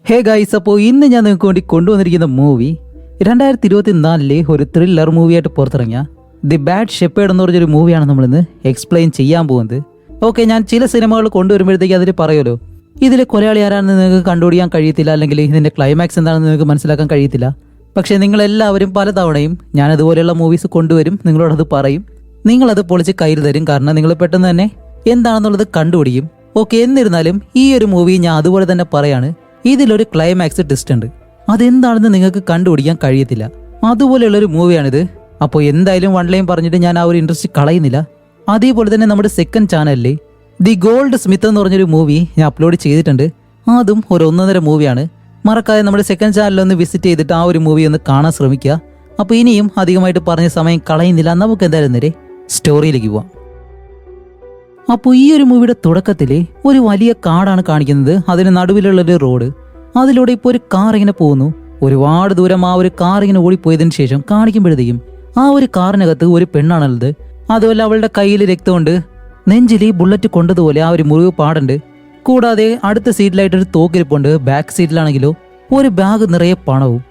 Hey guys, അപ്പോൾ ഇന്ന് ഞാൻ നിങ്ങൾക്ക് വേണ്ടി കൊണ്ടുവന്നിരിക്കുന്ന മൂവി 2024 ഒരു ത്രില്ലർ മൂവിയായിട്ട് പുറത്തിറങ്ങിയ ദി ബാഡ് ഷെപ്പേർഡ് എന്ന് പറഞ്ഞൊരു മൂവിയാണ് നമ്മളിന്ന് എക്സ്പ്ലെയിൻ ചെയ്യാൻ പോകുന്നത്. ഓക്കെ, ഞാൻ ചില സിനിമകൾ കൊണ്ടുവരുമ്പോഴത്തേക്ക് അതിൽ പറയുമല്ലോ, ഇതിൽ കൊലയാളി ആരാണെന്ന് നിങ്ങൾക്ക് കണ്ടുപിടിക്കാൻ കഴിയത്തില്ല, അല്ലെങ്കിൽ ഇതിൻ്റെ ക്ലൈമാക്സ് എന്താണെന്ന് നിങ്ങൾക്ക് മനസ്സിലാക്കാൻ കഴിയത്തില്ല. പക്ഷേ നിങ്ങളെല്ലാവരും പലതവണയും ഞാൻ അതുപോലെയുള്ള മൂവീസ് കൊണ്ടുവരും, നിങ്ങളോടത് പറയും, നിങ്ങളത് പൊളിച്ച് കയ്യിൽ തരും, കാരണം നിങ്ങൾ പെട്ടെന്ന് തന്നെ എന്താണെന്നുള്ളത് കണ്ടുപിടിക്കും. ഓക്കെ, എന്നിരുന്നാലും ഈ ഒരു മൂവി ഞാൻ അതുപോലെ തന്നെ പറയാണ്, ഇതിലൊരു ക്ലൈമാക്സ് ട്വിസ്റ്റ് ഉണ്ട്, അതെന്താണെന്ന് നിങ്ങൾക്ക് കണ്ടുപിടിക്കാൻ കഴിയത്തില്ല. അതുപോലെയുള്ളൊരു മൂവിയാണിത്. അപ്പോൾ എന്തായാലും വൺ ലൈൻ പറഞ്ഞിട്ട് ഞാൻ ആ ഒരു ഇൻട്രസ്റ്റ് കളയുന്നില്ല. അതേപോലെ തന്നെ നമ്മുടെ സെക്കൻഡ് ചാനലിൽ ദി ഗോൾഡ് സ്മിത്ത് എന്ന് പറഞ്ഞൊരു മൂവി ഞാൻ അപ്ലോഡ് ചെയ്തിട്ടുണ്ട്. അതും ഒരു 1.5 മൂവിയാണ്. മറക്കാതെ നമ്മുടെ സെക്കൻഡ് ചാനലിൽ വിസിറ്റ് ചെയ്തിട്ട് ആ ഒരു മൂവി ഒന്ന് കാണാൻ ശ്രമിക്കുക. അപ്പോൾ ഇനിയും അധികമായിട്ട് പറഞ്ഞ സമയം കളയുന്നില്ല, നമുക്ക് എന്തായാലും നേരെ സ്റ്റോറിയിലേക്ക് പോവാം. അപ്പോൾ ഈ ഒരു മൂവിയുടെ തുടക്കത്തിൽ ഒരു വലിയ കാടാണ് കാണിക്കുന്നത്. അതിന് നടുവിലുള്ളൊരു റോഡ്, അതിലൂടെ ഇപ്പോൾ ഒരു കാർ ഇങ്ങനെ പോകുന്നു. ഒരുപാട് ദൂരം ആ ഒരു കാർ ഇങ്ങനെ ഓടിപ്പോയതിനു ശേഷം കാണിക്കുമ്പോഴത്തേക്കും ആ ഒരു കാറിനകത്ത് ഒരു പെണ്ണാണുള്ളത്. അതുപോലെ അവളുടെ കയ്യിൽ രക്തമുണ്ട്, നെഞ്ചിൽ ബുള്ളറ്റ് കൊണ്ടതുപോലെ ആ ഒരു മുറിവ് പാടുണ്ട്. കൂടാതെ അടുത്ത സീറ്റിലായിട്ടൊരു തോക്കിരിപ്പുണ്ട്. ബാക്ക് സീറ്റിലാണെങ്കിലോ ഒരു ബാഗ് നിറയെ പണവും.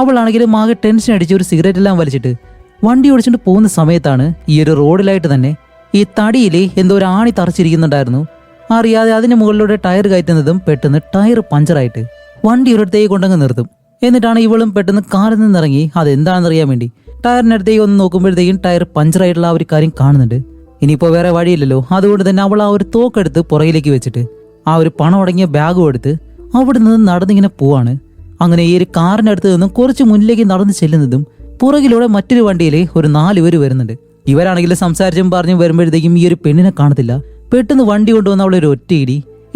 അവളാണെങ്കിലും ആകെ ടെൻഷൻ അടിച്ച് ഒരു സിഗരറ്റ് എല്ലാം വലിച്ചിട്ട് വണ്ടി ഓടിച്ചിട്ട് പോകുന്ന സമയത്താണ് ഈ ഒരു റോഡിലായിട്ട് തന്നെ ഈ തടിയിൽ എന്തോ ഒരു ആണി തറച്ചിരിക്കുന്നുണ്ടായിരുന്നു. അറിയാതെ അതിന് മുകളിലൂടെ ടയർ കയറ്റുന്നതും പെട്ടെന്ന് ടയർ പഞ്ചറായിട്ട് വണ്ടി ഒരിടത്തേക്ക് കൊണ്ടങ്ങ് നിർത്തും. എന്നിട്ടാണ് ഇവളും പെട്ടെന്ന് കാറിൽ നിന്നിറങ്ങി അതെന്താണെന്നറിയാൻ വേണ്ടി ടയറിനടുത്തേക്ക് ഒന്ന് നോക്കുമ്പോഴത്തേക്കും ടയർ പഞ്ചറായിട്ടുള്ള ആ ഒരു കാര്യം കാണുന്നുണ്ട്. ഇനിയിപ്പോൾ വേറെ വഴിയില്ലല്ലോ, അതുകൊണ്ട് തന്നെ അവൾ ആ ഒരു തോക്കെടുത്ത് പുറകിലേക്ക് വെച്ചിട്ട് ആ ഒരു പണം അടങ്ങിയ ബാഗും എടുത്ത് അവിടെ നിന്ന് നടന്നിങ്ങനെ പോവാണ്. അങ്ങനെ ഈ ഒരു കാറിനടുത്ത് നിന്നും കുറച്ച് മുന്നിലേക്ക് നടന്ന് ചെല്ലുന്നതും പുറകിലൂടെ മറ്റൊരു വണ്ടിയിൽ ഒരു 4 പേര് വരുന്നുണ്ട്. ഇവരാണെങ്കിൽ സംസാരിച്ചും പറഞ്ഞും വരുമ്പോഴത്തേക്കും ഈ ഒരു പെണ്ണിനെ കാണത്തില്ല. പെട്ടെന്ന് വണ്ടി കൊണ്ടുവന്ന് അവളൊരു ഒറ്റ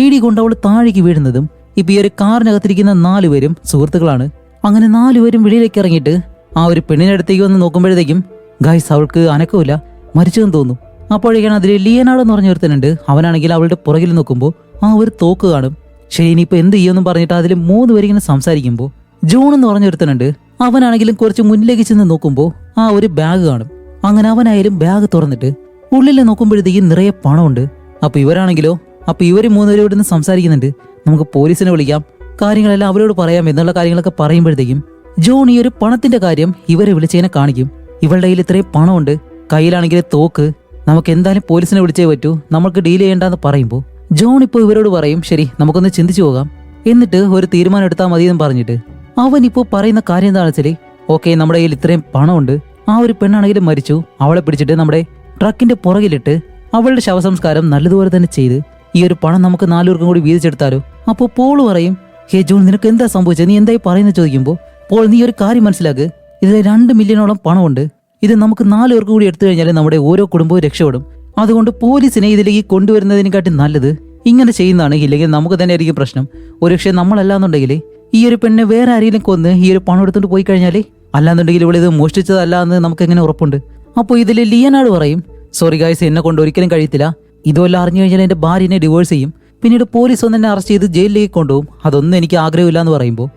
ഇടി കൊണ്ട് അവൾ താഴേക്ക് വീഴുന്നതും ഇപ്പൊ ഈ ഒരു കാറിനകത്തിരിക്കുന്ന 4 പേരും സുഹൃത്തുക്കളാണ്. അങ്ങനെ 4 പേരും വെളിയിലേക്ക് ഇറങ്ങിയിട്ട് ആ ഒരു പെണ്ണിന്റെ അടുത്തേക്ക് വന്ന് നോക്കുമ്പോഴത്തേക്കും ഗൈസ് അവൾക്ക് അനക്കമില്ല, മരിച്ചെന്ന് തോന്നുന്നു. അപ്പോഴേക്കാണ് അതിൽ ലിയനാർഡോ എന്ന് പറഞ്ഞ ഒരുത്തനുണ്ട്. അവനാണെങ്കിൽ അവളുടെ പുറകിൽ നോക്കുമ്പോൾ ആ ഒരു തോക്ക് കാണും. ശരി, ഇനിയിപ്പോൾ എന്ത് ചെയ്യുമെന്നും പറഞ്ഞിട്ട് അതിൽ 3 പേരിങ്ങനെ സംസാരിക്കുമ്പോൾ ജോൺ എന്ന് പറഞ്ഞ ഒരുത്തനുണ്ട്. അവനാണെങ്കിലും കുറച്ച് മുന്നിലേക്ക് ചെന്ന് നോക്കുമ്പോൾ ആ ഒരു ബാഗ് കാണും. അങ്ങനെ അവനായാലും ബാഗ് തുറന്നിട്ട് ഉള്ളിൽ നോക്കുമ്പോഴത്തേക്കും നിറയെ പണമുണ്ട്. അപ്പൊ ഇവരാണെങ്കിലോ, അപ്പൊ ഇവര് 3 പേരും ഇവിടുന്ന് സംസാരിക്കുന്നുണ്ട്, നമുക്ക് പോലീസിനെ വിളിക്കാം, കാര്യങ്ങളെല്ലാം അവരോട് പറയാം എന്നുള്ള കാര്യങ്ങളൊക്കെ പറയുമ്പോഴത്തേക്കും ജോൺ ഈ ഒരു പണത്തിന്റെ കാര്യം ഇവരെ വിളിച്ചതിനെ കാണിക്കും. ഇവളുടെ കയ്യിൽ ഇത്രയും പണമുണ്ട്, കയ്യിലാണെങ്കിൽ തോക്ക്, നമുക്ക് എന്തായാലും പോലീസിനെ വിളിച്ചേ പറ്റൂ, നമുക്ക് ഡീൽ ചെയ്യേണ്ടെന്ന് പറയുമ്പോൾ ജോൺ ഇപ്പോൾ ഇവരോട് പറയും, ശരി നമുക്കൊന്ന് ചിന്തിച്ചു പോകാം, എന്നിട്ട് ഒരു തീരുമാനം എടുത്താൽ മതി എന്ന് പറഞ്ഞിട്ട് അവൻ ഇപ്പോൾ പറയുന്ന കാര്യം എന്താണെന്ന് വെച്ചാൽ, ഓക്കെ നമ്മുടെ കയ്യിൽ ഇത്രയും പണമുണ്ട്, ആ ഒരു പെണ്ണാണെങ്കിലും മരിച്ചു, അവളെ പിടിച്ചിട്ട് നമ്മുടെ ട്രക്കിന്റെ പുറകിലിട്ട് അവളുടെ ശവസംസ്കാരം നല്ലതുപോലെ തന്നെ ചെയ്ത് ഈ ഒരു പണം നമുക്ക് 4 പേർക്കും കൂടി വീതിച്ചെടുത്താലോ. അപ്പോൾ പോൾ പറയും, ഹേ ജോൺ നിനക്ക് എന്താ സംഭവിച്ചത്, നീ എന്തായി പറയുന്നത് ചോദിക്കുമ്പോൾ പോൾ, നീ ഒരു കാര്യം മനസ്സിലാക്ക്, ഇതിൽ 2 മില്യണോളം പണമുണ്ട്, ഇത് നമുക്ക് 4 പേർക്കും കൂടി എടുത്തു കഴിഞ്ഞാൽ നമ്മുടെ ഓരോ കുടുംബവും രക്ഷപ്പെടും. അതുകൊണ്ട് പോലീസിനെ ഇതിലേക്ക് കൊണ്ടുവരുന്നതിനെക്കാട്ടി നല്ലത് ഇങ്ങനെ ചെയ്യുന്നതാണ്, ഇല്ലെങ്കിൽ നമുക്ക് തന്നെ ആയിരിക്കും പ്രശ്നം. ഒരുപക്ഷെ നമ്മളല്ലാന്നുണ്ടെങ്കിൽ ഈ ഒരു പെണ്ണെ വേറെ ആരെങ്കിലും കൊന്ന് ഈ ഒരു പണം എടുത്തുകൊണ്ട് പോയി കഴിഞ്ഞാലേ, അല്ലാന്നുണ്ടെങ്കിൽ ഇവിടെ ഇത് മോഷ്ടിച്ചതല്ല എന്ന് നമുക്ക് എങ്ങനെ ഉറപ്പുണ്ട്. അപ്പോൾ ഇതിൽ ലിയനാർഡോ പറയും, സോറി ഗായ്സ്, എന്നെ കൊണ്ട് ഒരിക്കലും കഴിയത്തില്ല, ഇതുവല്ല അറിഞ്ഞു കഴിഞ്ഞാൽ എൻ്റെ ഭാര്യനെ ഡിവോഴ്സ് ചെയ്യും, പിന്നീട് പോലീസ് ഒന്ന് എന്നെ അറസ്റ്റ് ചെയ്ത് ജയിലിലേക്ക് കൊണ്ടുപോകും, അതൊന്നും എനിക്ക് ആഗ്രഹമില്ല എന്ന് പറയുമ്പോൾ,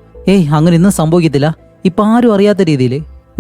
അങ്ങനെ ഒന്നും സംഭവിക്കത്തില്ല, ഇപ്പൊ ആരും അറിയാത്ത രീതിയിൽ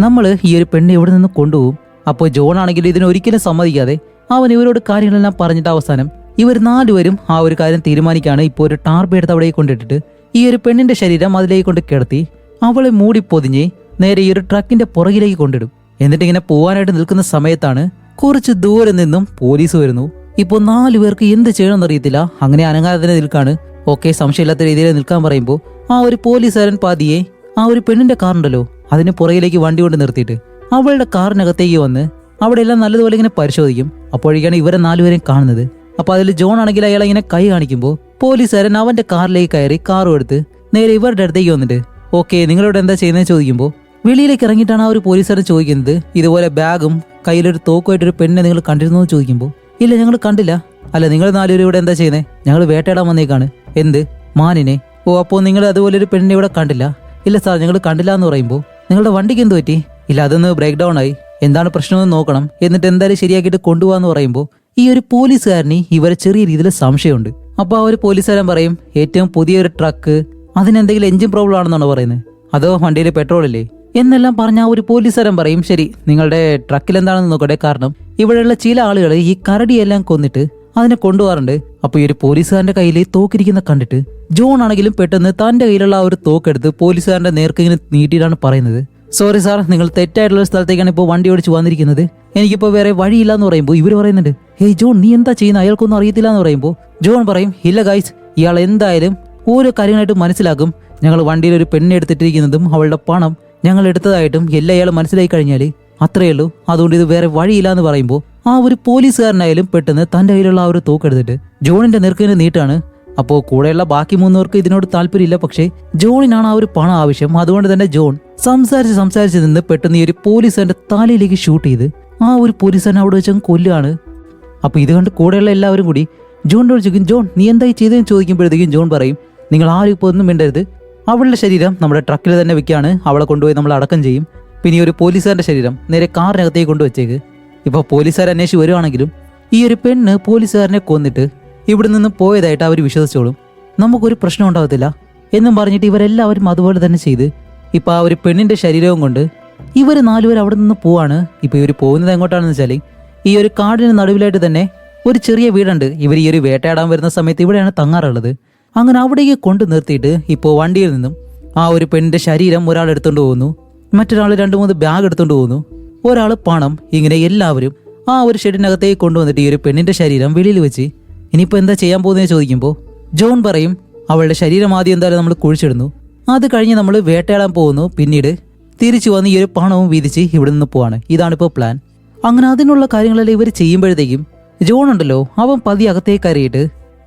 നമ്മൾ ഈ ഒരു പെണ്ണെ ഇവിടെ നിന്ന് കൊണ്ടുപോകും. അപ്പോൾ ജോൺ ആണെങ്കിൽ ഇതിനൊരിക്കലും സമ്മതിക്കാതെ അവൻ ഇവരോട് കാര്യങ്ങളെല്ലാം പറഞ്ഞിട്ട് അവസാനം ഇവർ 4 പേരും ആ ഒരു കാര്യം തീരുമാനിക്കുകയാണ്. ഇപ്പോൾ ഒരു ടാർപ്പ് എടുത്ത് അവിടെ കൊണ്ടിട്ടിട്ട് ഈ ഒരു പെണ്ണിന്റെ ശരീരം അതിലേക്ക് കൊണ്ട് കിടത്തി അവളെ മൂടി പൊതിഞ്ഞ് നേരെ ഈ ഒരു ട്രക്കിന്റെ പുറകിലേക്ക് കൊണ്ടിടും. എന്നിട്ട് ഇങ്ങനെ പോവാനായിട്ട് നിൽക്കുന്ന സമയത്താണ് കുറച്ച് ദൂരെ നിന്നും പോലീസ് വരുന്നു. ഇപ്പോൾ 4 പേർക്ക് എന്ത് ചെയ്യണമെന്ന് അറിയത്തില്ല, അങ്ങനെ അനങ്ങാതെ നിൽക്കാണ്. ഓക്കെ, സംശയമില്ലാത്ത രീതിയിൽ നിൽക്കാൻ പറയുമ്പോൾ ആ ഒരു പോലീസുകാരൻ പാതിയെ ആ ഒരു പെണ്ണിന്റെ കാറുണ്ടല്ലോ അതിന് പുറകിലേക്ക് വണ്ടി കൊണ്ട് നിർത്തിയിട്ട് അവളുടെ കാറിനകത്തേക്ക് വന്ന് അവിടെ എല്ലാം നല്ലതുപോലെ ഇങ്ങനെ പരിശോധിക്കും. അപ്പോഴേക്കാണ് ഇവരെ 4 പേരെയും കാണുന്നത്. അപ്പൊ അതിൽ ജോൺ ആണെങ്കിൽ അയാളെ ഇങ്ങനെ കൈ കാണിക്കുമ്പോൾ പോലീസുകാരൻ അവന്റെ കാറിലേക്ക് കയറി കാറും എടുത്ത് നേരെ ഇവരുടെ അടുത്തേക്ക് വന്നിട്ട്, ഓക്കെ നിങ്ങളിവിടെ എന്താ ചെയ്യുന്നത് ചോദിക്കുമ്പോൾ വെളിയിലേക്ക് ഇറങ്ങിയിട്ടാണ് ആ ഒരു പോലീസുകാരൻ ചോദിക്കുന്നത്, ഇതുപോലെ ബാഗും കയ്യിലൊരു തോക്കുമായിട്ടൊരു പെണ്ണിനെ നിങ്ങൾ കണ്ടിരുന്നു എന്ന് ചോദിക്കുമ്പോൾ, ഇല്ല ഞങ്ങൾ കണ്ടില്ല. അല്ല നിങ്ങൾ 4 പേരും ഇവിടെ എന്താ ചെയ്യുന്നത്, ഞങ്ങൾ വേട്ടയിടാൻ വന്നേക്കാണ്. എന്ത് മാനിനെ? അപ്പോൾ നിങ്ങൾ അതുപോലെ ഒരു പെണ്ണിനെ ഇവിടെ കണ്ടില്ല? ഇല്ല സാർ ഞങ്ങൾ കണ്ടില്ല എന്ന് പറയുമ്പോൾ, നിങ്ങളുടെ വണ്ടിക്ക് എന്ത് പറ്റി? ഇല്ല അതൊന്ന് ബ്രേക്ക് ഡൗൺ ആയി, എന്താണ് പ്രശ്നമെന്ന് നോക്കണം, എന്നിട്ട് എന്തായാലും ശരിയാക്കിയിട്ട് കൊണ്ടുപോകാന്ന് പറയുമ്പോൾ ഈ ഒരു പോലീസുകാരന് ഇവരെ ചെറിയ രീതിയിൽ സംശയമുണ്ട്. അപ്പോൾ ആ ഒരു പോലീസുകാരൻ പറയും, ഏറ്റവും പുതിയൊരു ട്രക്ക്, അതിനെന്തെങ്കിലും എഞ്ചിൻ പ്രോബ്ലം ആണെന്നാണ് പറയുന്നത്, അതോ വണ്ടിയിൽ പെട്രോൾ ഇല്ലേ എന്നെല്ലാം പറഞ്ഞ ആ ഒരു പോലീസുകാരൻ പറയും, ശരി നിങ്ങളുടെ ട്രക്കിൽ എന്താണെന്ന് നോക്കട്ടെ, കാരണം ഇവിടെയുള്ള ചില ആളുകൾ ഈ കരടിയെല്ലാം കൊന്നിട്ട് അതിനെ കൊണ്ടുപോകാറുണ്ട്. അപ്പോൾ ഈ ഒരു പോലീസുകാരന്റെ കയ്യിൽ തോക്കിരിക്കുന്ന കണ്ടിട്ട് ജോൺ ആണെങ്കിലും പെട്ടെന്ന് തന്റെ കയ്യിലുള്ള ആ ഒരു തോക്കെടുത്ത് പോലീസുകാരന്റെ നേർക്ക് ഇങ്ങനെ നീട്ടിയിട്ടാണ് പറയുന്നത്, സോറി സാർ, നിങ്ങൾ തെറ്റായിട്ടുള്ള സ്ഥലത്തേക്കാണ് ഇപ്പോൾ വണ്ടി ഓടിച്ച് വന്നിരിക്കുന്നത്, എനിക്കിപ്പോൾ വേറെ വഴിയില്ല എന്ന് പറയുമ്പോൾ ഇവർ പറയുന്നുണ്ട്, ഹേയ് ജോൺ നീ എന്താ ചെയ്യുന്നത്, അയാൾക്കൊന്നും അറിയത്തില്ല എന്ന് പറയുമ്പോൾ ജോൺ പറയും, ഇല്ല ഗൈസ്, ഇയാൾ എന്തായാലും ഓരോ കാര്യങ്ങളായിട്ട് മനസ്സിലാക്കും, ഞങ്ങൾ വണ്ടിയിൽ ഒരു പെണ്ണ് എടുത്തിട്ടിരിക്കുന്നതും അവളുടെ പണം ഞങ്ങൾ എടുത്തതായിട്ടും എല്ലാം ഇയാൾ മനസ്സിലായി കഴിഞ്ഞാൽ അത്രയേ ഉള്ളൂ, അതുകൊണ്ട് ഇത് വേറെ വഴിയില്ല എന്ന് പറയുമ്പോൾ ആ ഒരു പോലീസുകാരനായാലും പെട്ടെന്ന് തന്റെ കയ്യിലുള്ള ആ ഒരു തോക്കെടുത്തിട്ട് ജോണിന്റെ നെറുക്കിന് നീട്ടാണ്. അപ്പോൾ കൂടെയുള്ള ബാക്കി 3 പേർക്ക് ഇതിനോട് താല്പര്യമില്ല, പക്ഷേ ജോണിനാണ് ആ ഒരു പണം ആവശ്യം. അതുകൊണ്ട് തന്നെ ജോൺ സംസാരിച്ച് നിന്ന് പെട്ടെന്ന് ഈ ഒരു പോലീസുകാരന്റെ തലയിലേക്ക് ഷൂട്ട് ചെയ്ത് ആ ഒരു പോലീസുകാരൻ അവിടെ വെച്ച് കൊല്ലുകയാണ്. അപ്പോൾ ഇത് കണ്ട് കൂടെയുള്ള എല്ലാവരും കൂടി ജോണിനോട് ചോദിക്കും, ജോൺ നീ എന്തായി ചെയ്തതെന്ന് ചോദിക്കുമ്പോഴത്തേക്കും ജോൺ പറയും, നിങ്ങൾ ആരും ഇപ്പോൾ ഒന്നും മിണ്ടരുത്, അവളുടെ ശരീരം നമ്മുടെ ട്രക്കിൽ തന്നെ വെക്കുകയാണ്, അവളെ കൊണ്ടുപോയി നമ്മൾ അടക്കം ചെയ്യും, പിന്നെ ഈ ഒരു പോലീസുകാരന്റെ ശരീരം നേരെ കാറിനകത്തേക്ക് കൊണ്ടുവച്ചേക്ക്. ഇപ്പോൾ പോലീസുകാർ അന്വേഷിച്ച് വരുവാണെങ്കിലും ഈ ഒരു പെണ്ണ് പോലീസുകാരനെ കൊന്നിട്ട് ഇവിടെ നിന്ന് പോയതായിട്ട് അവർ വിശ്വസിച്ചോളും, നമുക്കൊരു പ്രശ്നം ഉണ്ടാകത്തില്ല എന്നും പറഞ്ഞിട്ട് ഇവരെല്ലാവരും അതുപോലെ തന്നെ ചെയ്ത് ഇപ്പോൾ ആ ഒരു പെണ്ണിന്റെ ശരീരവും കൊണ്ട് ഇവർ 4 പേർ അവിടെ നിന്ന് പോവാണ്. ഇപ്പോൾ ഇവർ പോകുന്നത് എങ്ങോട്ടാണെന്ന് വെച്ചാൽ ഈ ഒരു കാടിന് നടുവിലായിട്ട് തന്നെ ഒരു ചെറിയ വീടുണ്ട്. ഇവർ ഈ ഒരു വേട്ടയാടാൻ വരുന്ന സമയത്ത് ഇവിടെയാണ് തങ്ങാറുള്ളത്. അങ്ങനെ അവിടേക്ക് കൊണ്ടു നിർത്തിയിട്ട് ഇപ്പോൾ വണ്ടിയിൽ നിന്നും ആ ഒരു പെണ്ണിന്റെ ശരീരം ഒരാൾ എടുത്തുകൊണ്ട് പോകുന്നു, മറ്റൊരാൾ 2-3 ബാഗ് എടുത്തുകൊണ്ട് പോകുന്നു, ഒരാൾ പണം. ഇങ്ങനെ എല്ലാവരും ആ ഒരു ഷെഡിനകത്തേക്ക് കൊണ്ടുവന്നിട്ട് ഈ ഒരു പെണ്ണിന്റെ ശരീരം വെളിയിൽ വെച്ച് ഇനിയിപ്പോൾ എന്താ ചെയ്യാൻ പോകുന്നതെന്ന് ചോദിക്കുമ്പോൾ ജോൺ പറയും, അവളുടെ ശരീരം ആദ്യം എന്തായാലും നമ്മൾ കുഴിച്ചിടുന്നു, അത് കഴിഞ്ഞ് നമ്മൾ വേട്ടയാടാൻ പോകുന്നു, പിന്നീട് തിരിച്ചു വന്ന് ഈ ഒരു പണവും വീതിച്ച് ഇവിടെ നിന്ന് പോവാണ്, ഇതാണിപ്പോൾ പ്ലാൻ. അങ്ങനെ അതിനുള്ള കാര്യങ്ങളെല്ലാം ഇവർ ചെയ്യുമ്പോഴത്തേക്കും ജോൺ ഉണ്ടല്ലോ, അവൻ പതി അകത്തേക്ക് കയറിയിട്ട്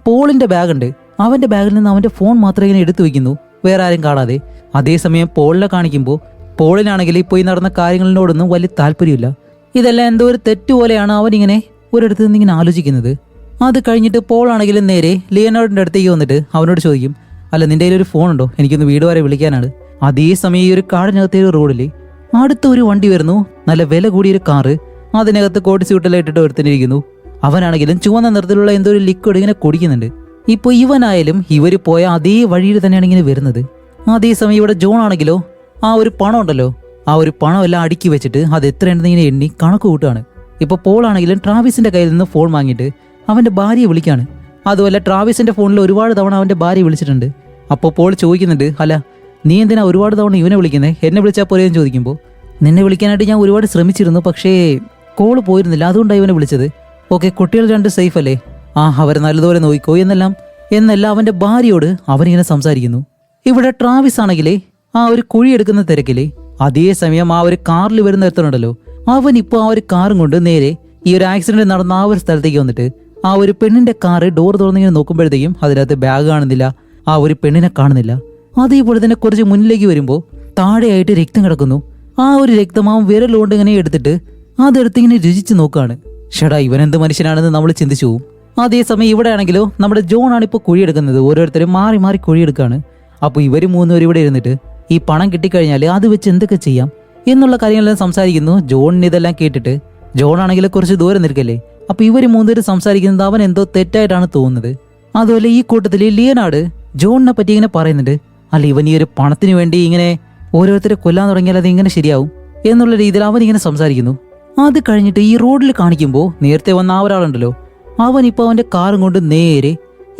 പോളിന്റെ ബാഗുണ്ട്, അവന്റെ ബാഗിൽ നിന്ന് അവന്റെ ഫോൺ മാത്രം ഇങ്ങനെ എടുത്തു വെക്കുന്നു, വേറെ ആരും കാണാതെ. അതേസമയം പോളിനെ കാണിക്കുമ്പോൾ പോളിനാണെങ്കിൽ ഇപ്പോൾ ഈ നടന്ന കാര്യങ്ങളിനോടൊന്നും വലിയ താല്പര്യമില്ല. ഇതെല്ലാം എന്തോ ഒരു തെറ്റുപോലെയാണ് അവനിങ്ങനെ ഒരിടത്ത് നിന്ന് ഇങ്ങനെ ആലോചിക്കുന്നത്. അത് കഴിഞ്ഞിട്ട് പോളാണെങ്കിലും നേരെ ലിയനാർഡിന്റെ അടുത്തേക്ക് വന്നിട്ട് അവനോട് ചോദിക്കും, അല്ല നിന്റെ കയ്യിൽ ഒരു ഫോൺ ഉണ്ടോ, എനിക്കൊന്ന് വീട് വരെ വിളിക്കാനാണ്. അതേസമയം ഈ ഒരു കാടിനകത്തെ ഒരു റോഡിൽ അടുത്ത ഒരു വണ്ടി വരുന്നു, നല്ല വില കൂടിയൊരു കാറ്, അതിനകത്ത് കോട്ട് സ്യൂട്ടെല്ലാം ഇട്ടിട്ട് ഒരുത്തിനിരിക്കുന്നു. അവനാണെങ്കിലും ചുവന്ന നിറത്തിലുള്ള എന്തോ ഒരു ലിക്വിഡ് ഇങ്ങനെ കുടിക്കുന്നുണ്ട്. ഇപ്പോൾ ഇവനായാലും ഇവർ പോയ അതേ വഴിയിൽ തന്നെയാണ് ഇങ്ങനെ വരുന്നത്. അതേസമയം ഇവിടെ ജോൺ ആണെങ്കിലോ ആ ഒരു പണം ഉണ്ടല്ലോ, ആ ഒരു പണം എല്ലാം അടുക്കി വെച്ചിട്ട് അത് എത്രയുണ്ടെന്ന് ഇങ്ങനെ എണ്ണി കണക്ക് കൂട്ടുകയാണ്. ഇപ്പോൾ പോളാണെങ്കിലും ട്രാവിസിന്റെ കയ്യിൽ നിന്ന് ഫോൺ വാങ്ങിയിട്ട് അവന്റെ ഭാര്യയെ വിളിക്കാണ്. അതുപോലെ ട്രാവിസിന്റെ ഫോണിൽ ഒരുപാട് തവണ അവന്റെ ഭാര്യയെ വിളിച്ചിട്ടുണ്ട്. അപ്പോൾ പോൾ ചോദിക്കുന്നുണ്ട്, അല്ല നീ എന്തിനാ ഒരുപാട് തവണ ഇവനെ വിളിക്കുന്നത്, എന്നെ വിളിച്ചാൽ പോലെയെന്ന് ചോദിക്കുമ്പോൾ നിന്നെ വിളിക്കാനായിട്ട് ഞാൻ ഒരുപാട് ശ്രമിച്ചിരുന്നു, പക്ഷേ കോള് പോയിരുന്നില്ല, അതുകൊണ്ടാണ് ഇവനെ വിളിച്ചത്. ഓക്കെ, കുട്ടികൾ 2 സേഫ് അല്ലേ, അവർ നല്ലതുപോലെ നോക്കിക്കോ എന്നെല്ലാം അവന്റെ ഭാര്യയോട് അവനിങ്ങനെ സംസാരിക്കുന്നു. ഇവിടെ ട്രാവിസ് ആണെങ്കിലേ ആ ഒരു കുഴി എടുക്കുന്ന തിരക്കില് അതേസമയം ആ ഒരു കാറിൽ വരുന്ന ഒരുത്തനുണ്ടല്ലോ, അവൻ ഇപ്പോൾ ആ ഒരു കാറും കൊണ്ട് നേരെ ഈ ഒരു ആക്സിഡന്റ് നടന്ന ആ ഒരു സ്ഥലത്തേക്ക് വന്നിട്ട് ആ ഒരു പെണ്ണിന്റെ കാറ് ഡോർ തുറന്നിങ്ങനെ നോക്കുമ്പോഴത്തേക്കും അതിനകത്ത് ബാഗ് കാണുന്നില്ല, ആ ഒരു പെണ്ണിനെ കാണുന്നില്ല. അതേപോലെ തന്നെ കുറച്ച് മുന്നിലേക്ക് വരുമ്പോൾ താഴെയായിട്ട് രക്തം കിടക്കുന്നു. ആ ഒരു രക്തം അവൻ വിരലുകൊണ്ട് ഇങ്ങനെ എടുത്തിട്ട് അതെടുത്തിങ്ങനെ രുചിച്ച് നോക്കുകയാണ്. ഷടാ, ഇവനെന്ത് മനുഷ്യനാണെന്ന് നമ്മൾ ചിന്തിച്ചു പോകും. അതേസമയം ഇവിടെ ആണെങ്കിലോ നമ്മുടെ ജോൺ ആണ് ഇപ്പോൾ കുഴിയെടുക്കുന്നത്, ഓരോരുത്തരും മാറി മാറി കുഴിയെടുക്കുകയാണ്. അപ്പോൾ ഇവർ 3 പേരും ഇവിടെ ഇരുന്നിട്ട് ഈ പണം കിട്ടിക്കഴിഞ്ഞാൽ അത് വെച്ച് എന്തൊക്കെ ചെയ്യാം എന്നുള്ള കാര്യങ്ങളെല്ലാം സംസാരിക്കുന്നു. ജോണിന് ഇതെല്ലാം കേട്ടിട്ട് ജോൺ ആണെങ്കിൽ കുറച്ച് ദൂരം നിൽക്കല്ലേ, അപ്പോൾ ഇവർ 3 പേരും സംസാരിക്കുന്നത് അവൻ എന്തോ തെറ്റായിട്ടാണ് തോന്നുന്നത്. അതുപോലെ ഈ കൂട്ടത്തിൽ ലിയനാർഡ് ജോണിനെ പറ്റി ഇങ്ങനെ പറയുന്നുണ്ട്, അല്ല ഇവൻ ഈ ഒരു പണത്തിന് വേണ്ടി ഇങ്ങനെ ഓരോരുത്തരെ കൊല്ലാൻ തുടങ്ങിയാൽ അത് ഇങ്ങനെ ശരിയാവും എന്നുള്ള രീതിയിൽ അവൻ ഇങ്ങനെ സംസാരിക്കുന്നു. അത് കഴിഞ്ഞിട്ട് ഈ റോഡിൽ കാണിക്കുമ്പോൾ നേരത്തെ വന്ന ആ ഒരാളുണ്ടല്ലോ, അവൻ ഇപ്പോൾ അവന്റെ കാറും കൊണ്ട് നേരെ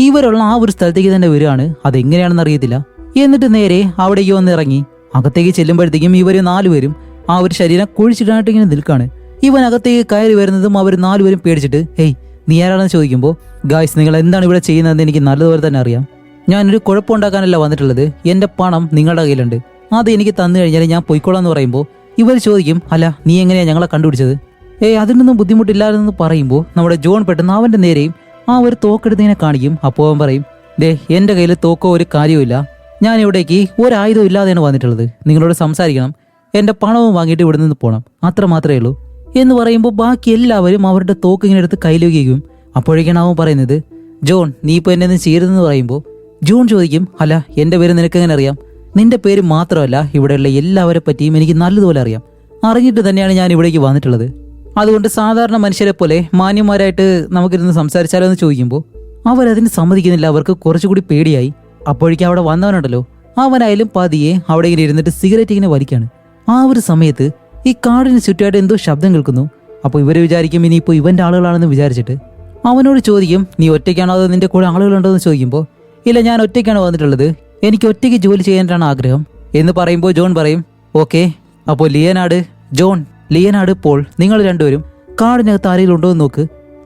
ഇവരുള്ള ആ ഒരു സ്ഥലത്തേക്ക് തന്നെ വരികയാണ്. അതെങ്ങനെയാണെന്ന് അറിയത്തില്ല. എന്നിട്ട് നേരെ അവിടേക്ക് വന്ന് ഇറങ്ങി അകത്തേക്ക് ചെല്ലുമ്പോഴത്തേക്കും ഇവർ 4 പേരും ആ ഒരു ശരീരം കുഴിച്ചിടാനായിട്ട് ഇങ്ങനെ നിൽക്കാണ്. ഇവൻ അകത്തേക്ക് കയറി വരുന്നതും അവർ 4 പേരും പേടിച്ചിട്ട്, ഹേയ് നീ ആരാണെന്ന് ചോദിക്കുമ്പോൾ, ഗായ്സ് നിങ്ങൾ എന്താണ് ഇവിടെ ചെയ്യുന്നതെന്ന് എനിക്ക് നല്ലതുപോലെ തന്നെ അറിയാം, ഞാനൊരു കുഴപ്പമുണ്ടാക്കാനല്ല വന്നിട്ടുള്ളത്, എന്റെ പണം നിങ്ങളുടെ കയ്യിലുണ്ട്, അത് എനിക്ക് തന്നു കഴിഞ്ഞാൽ ഞാൻ പൊയ്ക്കോളാം എന്ന് പറയുമ്പോൾ ഇവർ ചോദിക്കും, അല്ല നീ എങ്ങനെയാ ഞങ്ങളെ കണ്ടുപിടിച്ചത്, അതിനൊന്നും ബുദ്ധിമുട്ടില്ലാതെന്ന് പറയുമ്പോൾ നമ്മുടെ ജോൺ പെട്ടെന്ന് അവന്റെ നേരെയും ആ ഒരു തോക്കെടുത്തിങ്ങനെ കാണിക്കും. അപ്പോൾ അവൻ പറയും, എന്റെ കയ്യിൽ തോക്കോ ഒരു കാര്യവുമില്ല, ഞാൻ ഇവിടേക്ക് ഒരായുധം ഇല്ലാതെയാണ് വന്നിട്ടുള്ളത്, നിങ്ങളോട് സംസാരിക്കണം, എന്റെ പണവും വാങ്ങിയിട്ട് ഇവിടെ നിന്ന് പോകണം, അത്ര മാത്രമേ ഉള്ളൂ എന്ന് പറയുമ്പോൾ ബാക്കി എല്ലാവരും അവരുടെ തോക്ക് ഇങ്ങനെ എടുത്ത് കയ്യിൽ വയ്ക്കും. അപ്പോഴേക്കാണ് അവൻ പറയുന്നത്, ജോൺ നീ ഇപ്പോൾ എന്നെ ഒന്നും ചെയ്യരുതെന്ന് പറയുമ്പോൾ ജോൺ ചോദിക്കും, അല്ല എന്റെ പേര് നിനക്കെങ്ങനെ അറിയാം, നിന്റെ പേര് മാത്രമല്ല ഇവിടെയുള്ള എല്ലാവരെ പറ്റിയും എനിക്ക് നല്ലതുപോലെ അറിയാം, അറിഞ്ഞിട്ട് തന്നെയാണ് ഞാൻ ഇവിടേക്ക് വന്നിട്ടുള്ളത്, അതുകൊണ്ട് സാധാരണ മനുഷ്യരെ പോലെ മാന്യന്മാരായിട്ട് നമുക്കിരുന്ന് സംസാരിച്ചാലോ എന്ന് ചോദിക്കുമ്പോൾ അവരതിന് സമ്മതിക്കുന്നില്ല. അവർക്ക് കുറച്ചുകൂടി പേടിയായി. അപ്പോഴേക്കും അവിടെ വന്നവനുണ്ടല്ലോ, അവനായാലും പതിയെ അവിടെ ഇങ്ങനെ ഇരുന്നിട്ട് സിഗരറ്റ് ഇങ്ങനെ വലിക്കാണ്. ആ ഒരു സമയത്ത് ഈ കാടിന് ചുറ്റുമായിട്ട് എന്തോ ശബ്ദം കേൾക്കുന്നു. അപ്പോൾ ഇവർ വിചാരിക്കും ഇനിയിപ്പോൾ ഇവന്റെ ആളുകളാണെന്ന് വിചാരിച്ചിട്ട് അവനോട് ചോദിക്കും, നീ ഒറ്റയ്ക്കാണോ അതോ നിന്റെ കൂടെ ആളുകളുണ്ടോ എന്ന് ചോദിക്കുമ്പോൾ, ഇല്ല ഞാൻ ഒറ്റയ്ക്കാണ് വന്നിട്ടുള്ളത്, എനിക്ക് ഒറ്റയ്ക്ക് ജോലി ചെയ്യാനാണ് ആഗ്രഹം എന്ന് പറയുമ്പോൾ ജോൺ പറയും, ഓക്കെ അപ്പോൾ ലിയനാട് പോൾ നിങ്ങൾ രണ്ടുപേരും കാടിനകത്ത് ആരെങ്കിലും ഉണ്ടോ എന്ന് നോക്ക്,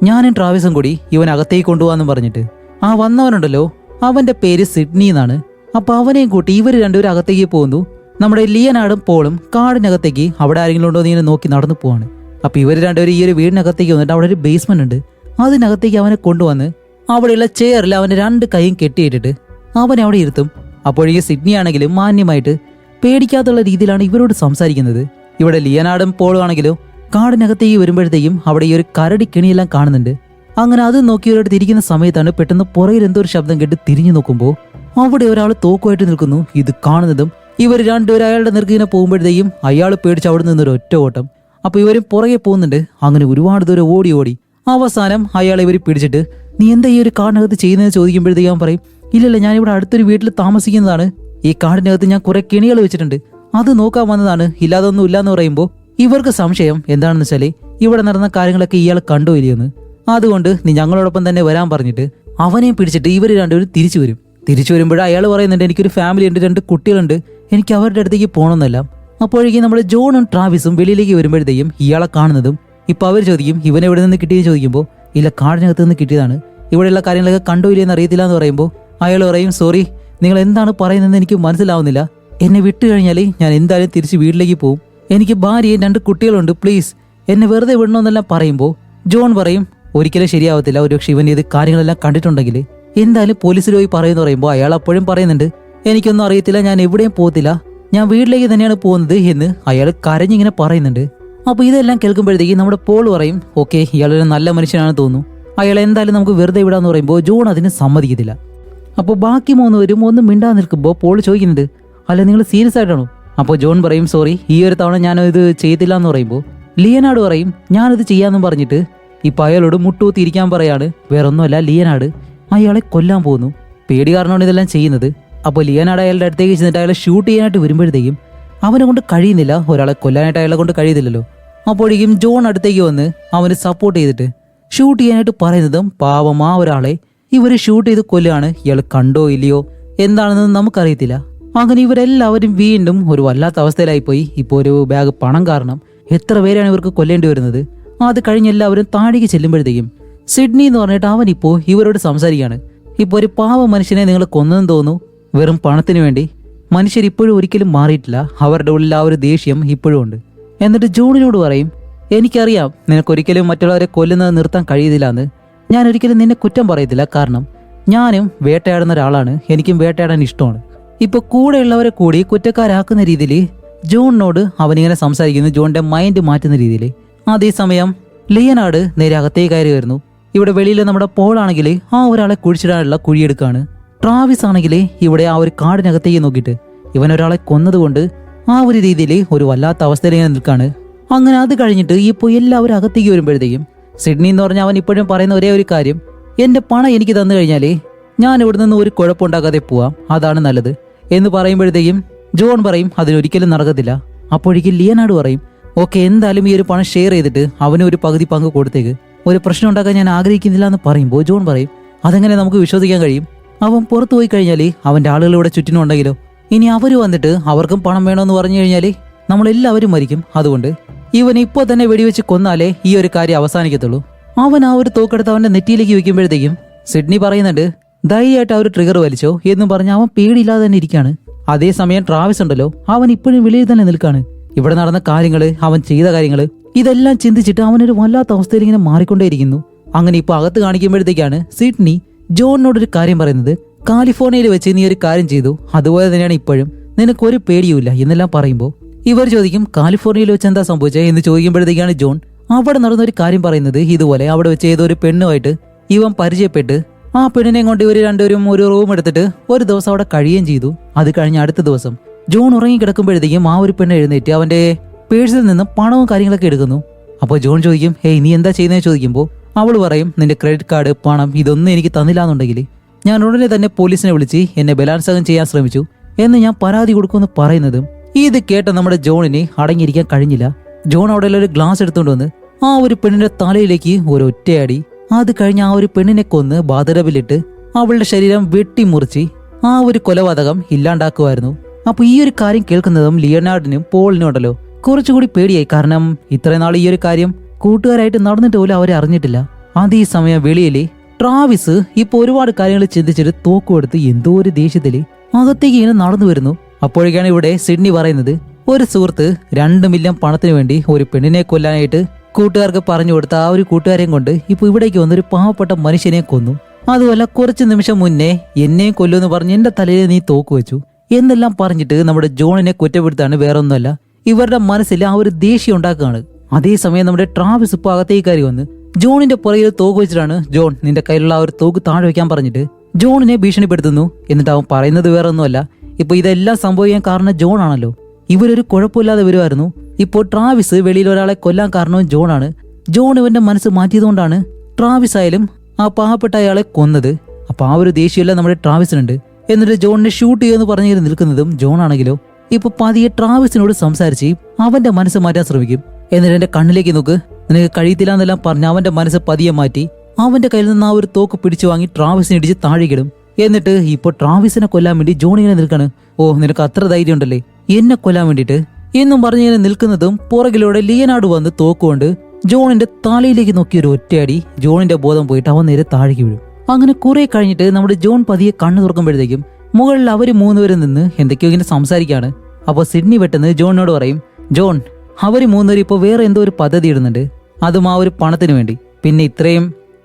ഞാനും ട്രാവിസും കൂടി ഇവൻ അകത്തേക്ക് കൊണ്ടുപോകാന്നും പറഞ്ഞിട്ട് ആ വന്നവനുണ്ടല്ലോ അവന്റെ പേര് സിഡ്നി എന്നാണ്. അപ്പൊ അവനെയും കൂട്ടി ഇവർ രണ്ടുപേരും അകത്തേക്ക് പോകുന്നു. നമ്മുടെ ലിയനാടും പോളും കാടിനകത്തേക്ക് അവിടെ ആരെങ്കിലും ഉണ്ടോ എന്ന് ഇങ്ങനെ നോക്കി നടന്നു പോവാണ്. അപ്പൊ ഇവർ രണ്ടുപേരും ഈ ഒരു വീടിനകത്തേക്ക് വന്നിട്ട് അവിടെ ഒരു ബേസ്മെന്റ് ഉണ്ട്, അതിനകത്തേക്ക് അവനെ കൊണ്ടുവന്ന് അവിടെയുള്ള ചെയറിൽ അവന്റെ 2 കൈയും കെട്ടിയിട്ടിട്ട് അവനെ അവിടെ ഇരുത്തും. അപ്പോഴേ സിഡ്നി ആണെങ്കിലും മാന്യമായിട്ട് പേടിക്കാത്തുള്ള രീതിയിലാണ് ഇവരോട് സംസാരിക്കുന്നത്. ഇവിടെ ലിയനാടും പോളും ആണെങ്കിലും കാടിനകത്തേക്ക് വരുമ്പോഴത്തേക്കും അവിടെ ഈ ഒരു കരടി കെണിയെല്ലാം കാണുന്നുണ്ട്. അങ്ങനെ അത് നോക്കി ഇവരോട് തിരിക്കുന്ന സമയത്താണ് പെട്ടെന്ന് പുറകിൽ എന്തോ ഒരു ശബ്ദം കേട്ട് തിരിഞ്ഞു നോക്കുമ്പോൾ അവിടെ ഒരാൾ തോക്കുമായിട്ട് നിൽക്കുന്നു. ഇത് കാണുന്നതും ഇവർ രണ്ടുപേരും അയാളുടെ നെറുകിനെ പോകുമ്പോഴത്തേക്കും അയാൾ പേടിച്ച് അവിടെ നിന്നൊരു ഒറ്റ ഓട്ടം. അപ്പൊ ഇവരും പുറകെ പോകുന്നുണ്ട്. അങ്ങനെ ഒരുപാട് ദൂരം ഓടി അവസാനം അയാളെ ഇവർ പിടിച്ചിട്ട്, നീ എന്താ ഈ ഒരു കാടിനകത്ത് ചെയ്യുന്നതെന്ന് ചോദിക്കുമ്പോഴത്തേക്ക് അവൻ പറയും, ഇല്ലല്ല ഞാനിവിടെ അടുത്തൊരു വീട്ടിൽ താമസിക്കുന്നതാണ്, ഈ കാടിനകത്ത് ഞാൻ കുറെ കെണികൾ വെച്ചിട്ടുണ്ട്, അത് നോക്കാൻ വന്നതാണ്, ഇല്ലാതൊന്നും ഇല്ലാന്ന് പറയുമ്പോൾ ഇവർക്ക് സംശയം എന്താണെന്ന് വെച്ചാല് ഇവിടെ നടന്ന കാര്യങ്ങളൊക്കെ ഇയാൾ കണ്ടോ ഇല്ലയെന്ന്. അതുകൊണ്ട് നീ ഞങ്ങളോടൊപ്പം തന്നെ വരാൻ പറഞ്ഞിട്ട് അവനെയും പിടിച്ചിട്ട് ഇവർ രണ്ടുപേരും തിരിച്ചു വരുമ്പോൾ അയാൾ പറയുന്നുണ്ട്, എനിക്കൊരു ഫാമിലി ഉണ്ട്, 2 കുട്ടികളുണ്ട്, എനിക്ക് അവരുടെ അടുത്തേക്ക് പോകണമെന്നല്ല. അപ്പോഴേക്കും നമ്മുടെ ജോണും ട്രാവിസും വെളിയിലേക്ക് വരുമ്പോഴത്തേക്കും ഇയാളെ കാണുന്നതും ഇപ്പൊ അവർ ചോദിക്കും, ഇവൻ എവിടെ നിന്ന് കിട്ടിയെന്ന് ചോദിക്കുമ്പോൾ, ഇല്ല കാടിനകത്ത് നിന്ന് കിട്ടിയതാണ്, ഇവിടെയുള്ള കാര്യങ്ങളൊക്കെ കണ്ടോ ഇല്ലെന്ന് അറിയത്തില്ല എന്ന് പറയുമ്പോൾ അയാൾ പറയും, സോറി നിങ്ങൾ എന്താണ് പറയുന്നതെന്ന് എനിക്ക് മനസ്സിലാവുന്നില്ല, എന്നെ വിട്ടു കഴിഞ്ഞാൽ ഞാൻ എന്തായാലും തിരിച്ച് വീട്ടിലേക്ക് പോകും, എനിക്ക് ഭാര്യയും 2 കുട്ടികളുണ്ട്, പ്ലീസ് എന്നെ വെറുതെ വിടണമെന്നെല്ലാം പറയുമ്പോൾ ജോൺ പറയും, ഒരിക്കലും ശരിയാവത്തില്ല, ഒരുപക്ഷെ ഇവൻ ഇത് കാര്യങ്ങളെല്ലാം കണ്ടിട്ടുണ്ടെങ്കിൽ എന്തായാലും പോലീസിൽ പോയി പറയുമെന്ന് പറയുമ്പോൾ അയാൾ അപ്പോഴും പറയുന്നുണ്ട്, എനിക്കൊന്നും അറിയത്തില്ല, ഞാൻ എവിടെയും പോകത്തില്ല, ഞാൻ വീട്ടിലേക്ക് തന്നെയാണ് പോകുന്നത് എന്ന് അയാൾ കരഞ്ഞിങ്ങനെ പറയുന്നുണ്ട്. അപ്പൊ ഇതെല്ലാം കേൾക്കുമ്പോഴത്തേക്ക് നമ്മുടെ പോൾ പറയും, ഓക്കെ ഇയാളൊരു നല്ല മനുഷ്യനാണെന്ന് തോന്നുന്നു, അയാൾ എന്തായാലും നമുക്ക് വെറുതെ വിടാന്ന് പറയുമ്പോൾ ജോൺ അതിന് സമ്മതിക്കത്തില്ല. അപ്പോൾ ബാക്കി 3 പേരും ഒന്നും മിണ്ടാ നിൽക്കുമ്പോൾ പോൾ ചോദിക്കുന്നുണ്ട്, അല്ല നിങ്ങൾ സീരിയസ് ആയിട്ടാണോ? അപ്പോൾ ജോൺ പറയും, സോറി ഈ ഒരു തവണ ഞാനിത് ചെയ്തില്ല എന്ന് പറയുമ്പോൾ ലിയനാട് പറയും, ഞാനിത് ചെയ്യാമെന്നും പറഞ്ഞിട്ട് ഇപ്പൊ അയാളോട് മുട്ടൂത്തി ഇരിക്കാൻ പറയാണ്. വേറൊന്നുമല്ല, ലിയനാട് അയാളെ കൊല്ലാൻ പോകുന്നു, പേടി കാരണമാണ് ഇതെല്ലാം ചെയ്യുന്നത്. അപ്പോൾ ലിയനാട് അയാളുടെ അടുത്തേക്ക് ചെന്നിട്ട് അയാളെ ഷൂട്ട് ചെയ്യാനായിട്ട് വരുമ്പോഴത്തേക്കും അവനെ കൊണ്ട് കഴിയുന്നില്ല, ഒരാളെ കൊല്ലാനായിട്ട് അയാളെ കൊണ്ട് കഴിയുന്നില്ലല്ലോ. അപ്പോഴേക്കും ജോൺ അടുത്തേക്ക് വന്ന് അവന് സപ്പോർട്ട് ചെയ്തിട്ട് ഷൂട്ട് ചെയ്യാനായിട്ട് പറയുന്നതും പാവം ആ ഒരാളെ ഇവർ ഷൂട്ട് ചെയ്ത് കൊല്ലുകയാണ്. ഇയാൾ കണ്ടോ ഇല്ലയോ എന്താണെന്ന് നമുക്കറിയത്തില്ല. അങ്ങനെ ഇവരെല്ലാവരും വീണ്ടും ഒരു വല്ലാത്ത അവസ്ഥയിലായിപ്പോയി. ഇപ്പോൾ ഒരു ബാഗ് പണം കാരണം എത്ര പേരാണ് ഇവർക്ക് കൊല്ലേണ്ടി വരുന്നത്. അത് കഴിഞ്ഞ് എല്ലാവരും താഴേക്ക് ചെല്ലുമ്പോഴത്തേക്കും സിഡ്നി എന്ന് പറഞ്ഞിട്ട് അവൻ ഇപ്പോൾ ഇവരോട് സംസാരിക്കുകയാണ്. ഇപ്പോൾ ഒരു പാവ മനുഷ്യനെ നിങ്ങൾ കൊന്നെന്ന് തോന്നുന്നു, വെറും പണത്തിന് വേണ്ടി. മനുഷ്യർ ഇപ്പോഴും ഒരിക്കലും മാറിയിട്ടില്ല, അവരുടെ ഉള്ളിൽ ആ ഒരു ദേഷ്യം ഇപ്പോഴും ഉണ്ട്. എന്നിട്ട് ജോണിനോട് പറയും, എനിക്കറിയാം നിനക്കൊരിക്കലും മറ്റുള്ളവരെ കൊല്ലുന്നത് നിർത്താൻ കഴിയുന്നില്ല എന്ന്, ഞാൻ ഒരിക്കലും നിന്നെ കുറ്റം പറയത്തില്ല, കാരണം ഞാനും വേട്ടയാടുന്ന ഒരാളാണ്, എനിക്കും വേട്ടയാടാൻ ഇഷ്ടമാണ്. ഇപ്പൊ കൂടെയുള്ളവരെ കൂടി കുറ്റക്കാരാക്കുന്ന രീതിയിൽ ജോണിനോട് അവനിങ്ങനെ സംസാരിക്കുന്നു, ജോണിന്റെ മൈൻഡ് മാറ്റുന്ന രീതിയിൽ. അതേസമയം ലിയനാട് നേരെ അകത്തേക്ക് കയറി വരുന്നു. ഇവിടെ വെളിയിൽ നമ്മുടെ പോൾ ആണെങ്കിൽ ആ ഒരാളെ കുഴിച്ചിടാനുള്ള കുഴിയെടുക്കാണ്. ട്രാവിസ് ആണെങ്കിൽ ഇവിടെ ആ ഒരു കാടിനകത്തേക്ക് നോക്കിയിട്ട് ഇവൻ ഒരാളെ കൊന്നതുകൊണ്ട് ആ ഒരു രീതിയിൽ ഒരു വല്ലാത്ത അവസ്ഥയിൽ ഇങ്ങനെ നിൽക്കാണ്. അങ്ങനെ അത് കഴിഞ്ഞിട്ട് ഇപ്പോൾ എല്ലാവരും അകത്തേക്ക് വരുമ്പോഴത്തേക്കും സിഡ്നി എന്ന് പറഞ്ഞാൽ അവൻ ഇപ്പോഴും പറയുന്ന ഒരേ ഒരു കാര്യം, എന്റെ പണം എനിക്ക് തന്നു കഴിഞ്ഞാലേ ഞാൻ ഇവിടെ നിന്ന് ഒരു കുഴപ്പമുണ്ടാക്കാതെ പോവാം, അതാണ് നല്ലത് എന്ന് പറയുമ്പോഴത്തേക്കും ജോൺ പറയും, അതിനൊരിക്കലും നടക്കത്തില്ല. അപ്പോഴേക്കും ലിയനാട് പറയും, ഓക്കെ എന്തായാലും ഈ ഒരു പണം ഷെയർ ചെയ്തിട്ട് അവന് ഒരു പകുതി പങ്ക് കൊടുത്തേക്ക്, ഒരു പ്രശ്നം ഉണ്ടാക്കാൻ ഞാൻ ആഗ്രഹിക്കുന്നില്ല എന്ന് പറയുമ്പോൾ ജോൺ പറയും, അതെങ്ങനെ നമുക്ക് വിശ്വസിക്കാൻ കഴിയും, അവൻ പുറത്തു പോയി കഴിഞ്ഞാൽ അവന്റെ ആളുകൾ ഇവിടെ ചുറ്റിനും ഉണ്ടെങ്കിലോ, ഇനി അവർ വന്നിട്ട് അവർക്കും പണം വേണമെന്ന് പറഞ്ഞു കഴിഞ്ഞാൽ നമ്മളെല്ലാവരും മരിക്കും, അതുകൊണ്ട് ഇവൻ ഇപ്പോൾ തന്നെ വെടിവെച്ച് കൊന്നാലേ ഈ ഒരു കാര്യം അവസാനിക്കത്തുള്ളൂ. അവൻ ആ ഒരു തോക്കെടുത്ത് അവന്റെ നെറ്റിയിലേക്ക് വെക്കുമ്പോഴത്തേക്കും സിഡ്നി പറയുന്നുണ്ട്, ധൈര്യമായിട്ട് ആ ഒരു ട്രിഗർ വലിച്ചോ എന്നും പറഞ്ഞ് അവൻ പേടിയില്ലാതെ തന്നെ ഇരിക്കുകയാണ്. അതേസമയം ട്രാവിസ് ഉണ്ടല്ലോ, അവൻ ഇപ്പോഴും വെളിയിൽ തന്നെ നിൽക്കാണ്. ഇവിടെ നടന്ന കാര്യങ്ങള്, അവൻ ചെയ്ത കാര്യങ്ങള് ഇതെല്ലാം ചിന്തിച്ചിട്ട് അവനൊരു വല്ലാത്ത അവസ്ഥയിൽ ഇങ്ങനെ മാറിക്കൊണ്ടേയിരിക്കുന്നു. അങ്ങനെ ഇപ്പൊ അകത്ത് കാണിക്കുമ്പോഴത്തേക്കാണ് സിഡ്നി ജോണിനോടൊരു കാര്യം പറയുന്നത്, കാലിഫോർണിയയിൽ വെച്ച് നീ ഒരു കാര്യം ചെയ്തു, അതുപോലെ തന്നെയാണ് ഇപ്പോഴും, നിനക്കൊരു പേടിയുമില്ല എന്നെല്ലാം പറയുമ്പോൾ ഇവർ ചോദിക്കും, കാലിഫോർണിയയിൽ വെച്ച് എന്താ സംഭവിച്ചത് എന്ന് ചോദിക്കുമ്പോഴത്തേക്കാണ് ജോൺ അവിടെ നടന്നൊരു കാര്യം പറയുന്നത്. ഇതുപോലെ അവിടെ വെച്ച് ഏതൊരു പെണ്ണുമായിട്ട് ഇവൻ പരിചയപ്പെട്ട് ആ പെണ്ണിനെ കൊണ്ട് ഇവർ രണ്ടുപേരും ഒരു റൂം എടുത്തിട്ട് ഒരു ദിവസം അവിടെ കഴിയുകയും ചെയ്തു. അത് കഴിഞ്ഞ് അടുത്ത ദിവസം ജോൺ ഉറങ്ങി കിടക്കുമ്പോഴത്തേക്കും ആ ഒരു പെണ്ണ് എഴുന്നേറ്റ് അവന്റെ പേഴ്സിൽ നിന്ന് പണവും കാര്യങ്ങളൊക്കെ എടുക്കുന്നു. അപ്പോൾ ജോൺ ചോദിക്കും, ഹേയ് നീ എന്താ ചെയ്യുന്നതെന്ന് ചോദിക്കുമ്പോൾ അവൾ പറയും, നിന്റെ ക്രെഡിറ്റ് കാർഡ്, പണം ഇതൊന്നും എനിക്ക് തന്നില്ല എന്നുണ്ടെങ്കിൽ ഞാൻ ഉടനെ തന്നെ പോലീസിനെ വിളിച്ച് എന്നെ ബലാത്സംഗം ചെയ്യാൻ ശ്രമിച്ചു എന്ന് ഞാൻ പരാതി കൊടുക്കുമെന്ന് പറയുന്നതും ഇത് കേട്ട നമ്മുടെ ജോണിനെ അടങ്ങിയിരിക്കാൻ കഴിഞ്ഞില്ല. ജോൺ അവിടെ ഒരു ഗ്ലാസ് എടുത്തുകൊണ്ട് വന്ന് ആ ഒരു പെണ്ണിന്റെ തലയിലേക്ക് ഒരു ഒറ്റയടി അത് കഴിഞ്ഞ് ആ ഒരു പെണ്ണിനെ കൊന്ന് ബാധരവിലിട്ട് അവളുടെ ശരീരം വെട്ടിമുറിച്ച് ആ ഒരു കൊലപാതകം ഇല്ലാണ്ടാക്കുമായിരുന്നു. അപ്പൊ ഈ ഒരു കാര്യം കേൾക്കുന്നതും ലിയനാർഡിനും പോളിനും ഉണ്ടല്ലോ കുറച്ചുകൂടി പേടിയായി. കാരണം ഇത്രയും നാൾ ഈ ഒരു കാര്യം കൂട്ടുകാരായിട്ട് നടന്നിട്ട് പോലും അവരെ അറിഞ്ഞിട്ടില്ല. അതേ സമയം വെളിയില് ട്രാവിസ് ഇപ്പൊ ഒരുപാട് കാര്യങ്ങൾ ചിന്തിച്ചിട്ട് തോക്കുമെടുത്ത് എന്തോ ഒരു ദേഷ്യത്തില് അകത്തേക്ക് ഇങ്ങനെ നടന്നു വരുന്നു. അപ്പോഴേക്കാണ് ഇവിടെ സിഡ്നി പറയുന്നത് ഒരു സുഹൃത്ത് 2 മില്യൺ പണത്തിന് വേണ്ടി ഒരു പെണ്ണിനെ കൊല്ലാനായിട്ട് കൂട്ടുകാർക്ക് പറഞ്ഞു കൊടുത്ത ആ ഒരു കൂട്ടുകാരെയും കൊണ്ട് ഇപ്പൊ ഇവിടേക്ക് വന്നൊരു പാവപ്പെട്ട മനുഷ്യനെ കൊന്നു. അതുമല്ല കുറച്ച് നിമിഷം മുന്നേ എന്നെയും കൊല്ലുമെന്ന് പറഞ്ഞ് എന്റെ തലയിൽ നീ തോക്ക് വെച്ചു എന്നെല്ലാം പറഞ്ഞിട്ട് നമ്മുടെ ജോണിനെ കുറ്റപ്പെടുത്താണ്. വേറെ ഒന്നുമല്ല, ഇവരുടെ മനസ്സിൽ ആ ഒരു ദേഷ്യം ഉണ്ടാക്കുകയാണ്. അതേസമയം നമ്മുടെ ട്രാവിസ് ഇപ്പൊ അകത്തേക്ക് കയറി വന്ന് ജോണിന്റെ പുറകിൽ തോക്ക് വെച്ചിട്ടാണ് ജോൺ നിന്റെ കയ്യിലുള്ള ആ ഒരു തോക്ക് താഴെ വെക്കാൻ പറഞ്ഞിട്ട് ജോണിനെ ഭീഷണിപ്പെടുത്തുന്നു. എന്നിട്ട് അവൻ പറയുന്നത് വേറെ ഒന്നുമല്ല, ഇപ്പൊ ഇതെല്ലാം സംഭവിക്കാൻ കാരണം ജോൺ ആണല്ലോ. ഇവരൊരു കുഴപ്പമില്ലാതെ വരുമായിരുന്നു. ഇപ്പോൾ ട്രാവിസ് വെളിയിൽ ഒരാളെ കൊല്ലാൻ കാരണവും ജോണാണ്. ജോൺ ഇവന്റെ മനസ്സ് മാറ്റിയതുകൊണ്ടാണ് ട്രാവിസ് ആയാലും ആ പാവപ്പെട്ട അയാളെ കൊന്നത്. അപ്പൊ ആ ഒരു ദേഷ്യമെല്ലാം നമ്മുടെ ട്രാവിസിനുണ്ട്. എന്നിട്ട് ജോണിനെ ഷൂട്ട് ചെയ്യുമെന്ന് പറഞ്ഞു നിൽക്കുന്നതും ജോൺ ആണെങ്കിലോ ഇപ്പൊ പതിയെ ട്രാവിസിനോട് സംസാരിച്ച് അവന്റെ മനസ്സ് മാറ്റാൻ ശ്രമിക്കും. എന്നിട്ട് എന്റെ കണ്ണിലേക്ക് നോക്ക്, നിനക്ക് കഴിയത്തില്ല എന്നെല്ലാം പറഞ്ഞ് അവന്റെ മനസ്സ് പതിയെ മാറ്റി അവന്റെ കയ്യിൽ നിന്ന് ആ ഒരു തോക്ക് പിടിച്ചു വാങ്ങി ട്രാവിസിനെ ഇടിച്ച് താഴെക്കിടും. എന്നിട്ട് ഇപ്പൊ ട്രാവിസിനെ കൊല്ലാൻ വേണ്ടി ജോൺ ഇങ്ങനെ നിൽക്കാണ്. ഓ നിനക്ക് അത്ര ധൈര്യം ഉണ്ടല്ലേ എന്നെ കൊല്ലാൻ വേണ്ടിട്ട് എന്നും പറഞ്ഞിങ്ങനെ നിൽക്കുന്നതും പുറകിലൂടെ ലിയനാർഡ് വന്ന് തോക്കുകൊണ്ട് ജോണിന്റെ തലയിലേക്ക് നോക്കിയ ഒരു ഒറ്റയടി ജോണിന്റെ ബോധം പോയിട്ട് അവൻ നേരെ താഴേക്ക് വീഴും. അങ്ങനെ കുറെ കഴിഞ്ഞിട്ട് നമ്മുടെ ജോൺ പതിയെ കണ്ണു തുറക്കുമ്പോഴത്തേക്കും മുകളിൽ അവര് 3 പേരും നിന്ന് എന്തൊക്കെയോ ഇങ്ങനെ സംസാരിക്കാണ്. അപ്പൊ സിഡ്നി പെട്ടെന്ന് ജോണിനോട് പറയും, ജോൺ അവര് 3 പേരും ഇപ്പൊ വേറെ എന്തോ ഒരു പദ്ധതി ഇടുന്നുണ്ട്, അതും ആ ഒരു പണത്തിന് വേണ്ടി.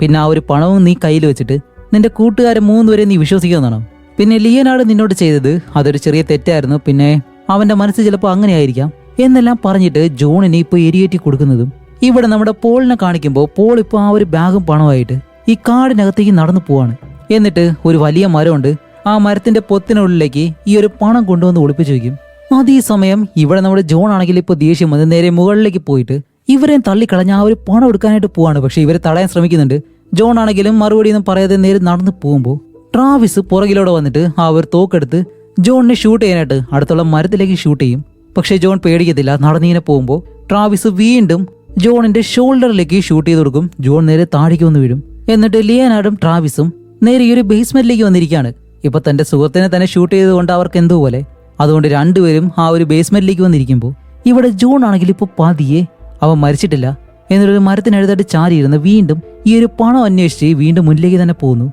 പിന്നെ ആ ഒരു പണവും നീ കയ്യിൽ വെച്ചിട്ട് നിന്റെ കൂട്ടുകാരെ 3 പേരെ നീ വിശ്വസിക്കുമെന്നാണോ? പിന്നെ ലിയനാർഡ് നിന്നോട് ചെയ്തത് അതൊരു ചെറിയ തെറ്റായിരുന്നു, പിന്നെ അവന്റെ മനസ്സ് ചിലപ്പോൾ അങ്ങനെയായിരിക്കാം എന്നെല്ലാം പറഞ്ഞിട്ട് ജോണിനെ ഇപ്പൊ എരിയേറ്റി കൊടുക്കുന്നതും ഇവിടെ നമ്മുടെ പോളിനെ കാണിക്കുമ്പോൾ പോൾ ഇപ്പൊ ആ ഒരു ബാഗും പണമായിട്ട് ഈ കാടിനകത്തേക്ക് നടന്നു പോവാണ്. എന്നിട്ട് ഒരു വലിയ മരമുണ്ട്, ആ മരത്തിന്റെ പൊത്തിനുള്ളിലേക്ക് ഈ ഒരു പണം കൊണ്ടുവന്ന് ഒളിപ്പിച്ചു വയ്ക്കും. അതേ സമയം ഇവിടെ നമ്മുടെ ജോൺ ആണെങ്കിൽ ഇപ്പൊ ദേഷ്യം വന്ന് നേരെ മുകളിലേക്ക് പോയിട്ട് ഇവരെയും തള്ളിക്കളഞ്ഞ ആ ഒരു പണം എടുക്കാനായിട്ട് പോവാണ്. പക്ഷെ ഇവരെ തടയാൻ ശ്രമിക്കുന്നുണ്ട്. ജോൺ ആണെങ്കിലും മറുപടിയൊന്നും പറയാതെ നേരെ നടന്നു പോകുമ്പോൾ ട്രാവിസ് പുറകിലൂടെ വന്നിട്ട് ആ ഒരു തോക്കെടുത്ത് ജോണിനെ ഷൂട്ട് ചെയ്യാനായിട്ട് അടുത്തുള്ള മരത്തിലേക്ക് ഷൂട്ട് ചെയ്യും. പക്ഷെ ജോൺ പേടിക്കത്തില്ല. നടന്നിങ്ങനെ പോകുമ്പോൾ ട്രാവിസ് വീണ്ടും ജോണിന്റെ ഷോൾഡറിലേക്ക് ഷൂട്ട് ചെയ്ത് കൊടുക്കും. ജോൺ നേരെ താഴേക്ക് വന്ന് വീഴും. എന്നിട്ട് ലിയനാർഡും ട്രാവിസും നേരെ ഈ ഒരു ബേസ്മെന്റിലേക്ക് വന്നിരിക്കുകയാണ്. ഇപ്പൊ തന്റെ സുഹൃത്തിനെ തന്നെ ഷൂട്ട് ചെയ്തുകൊണ്ട് അവർക്ക് എന്തോ പോലെ. അതുകൊണ്ട് 2 പേരും ആ ഒരു ബേസ്മെന്റിലേക്ക് വന്നിരിക്കുമ്പോൾ ഇവിടെ ജോൺ ആണെങ്കിൽ ഇപ്പൊ പതിയെ അവൻ മരിച്ചിട്ടില്ല എന്നൊരു മരത്തിനടുത്തായിട്ട് ചാരിയിരുന്ന് വീണ്ടും ഈ ഒരു പണം അന്വേഷിച്ച് വീണ്ടും മുന്നിലേക്ക് തന്നെ പോകുന്നു.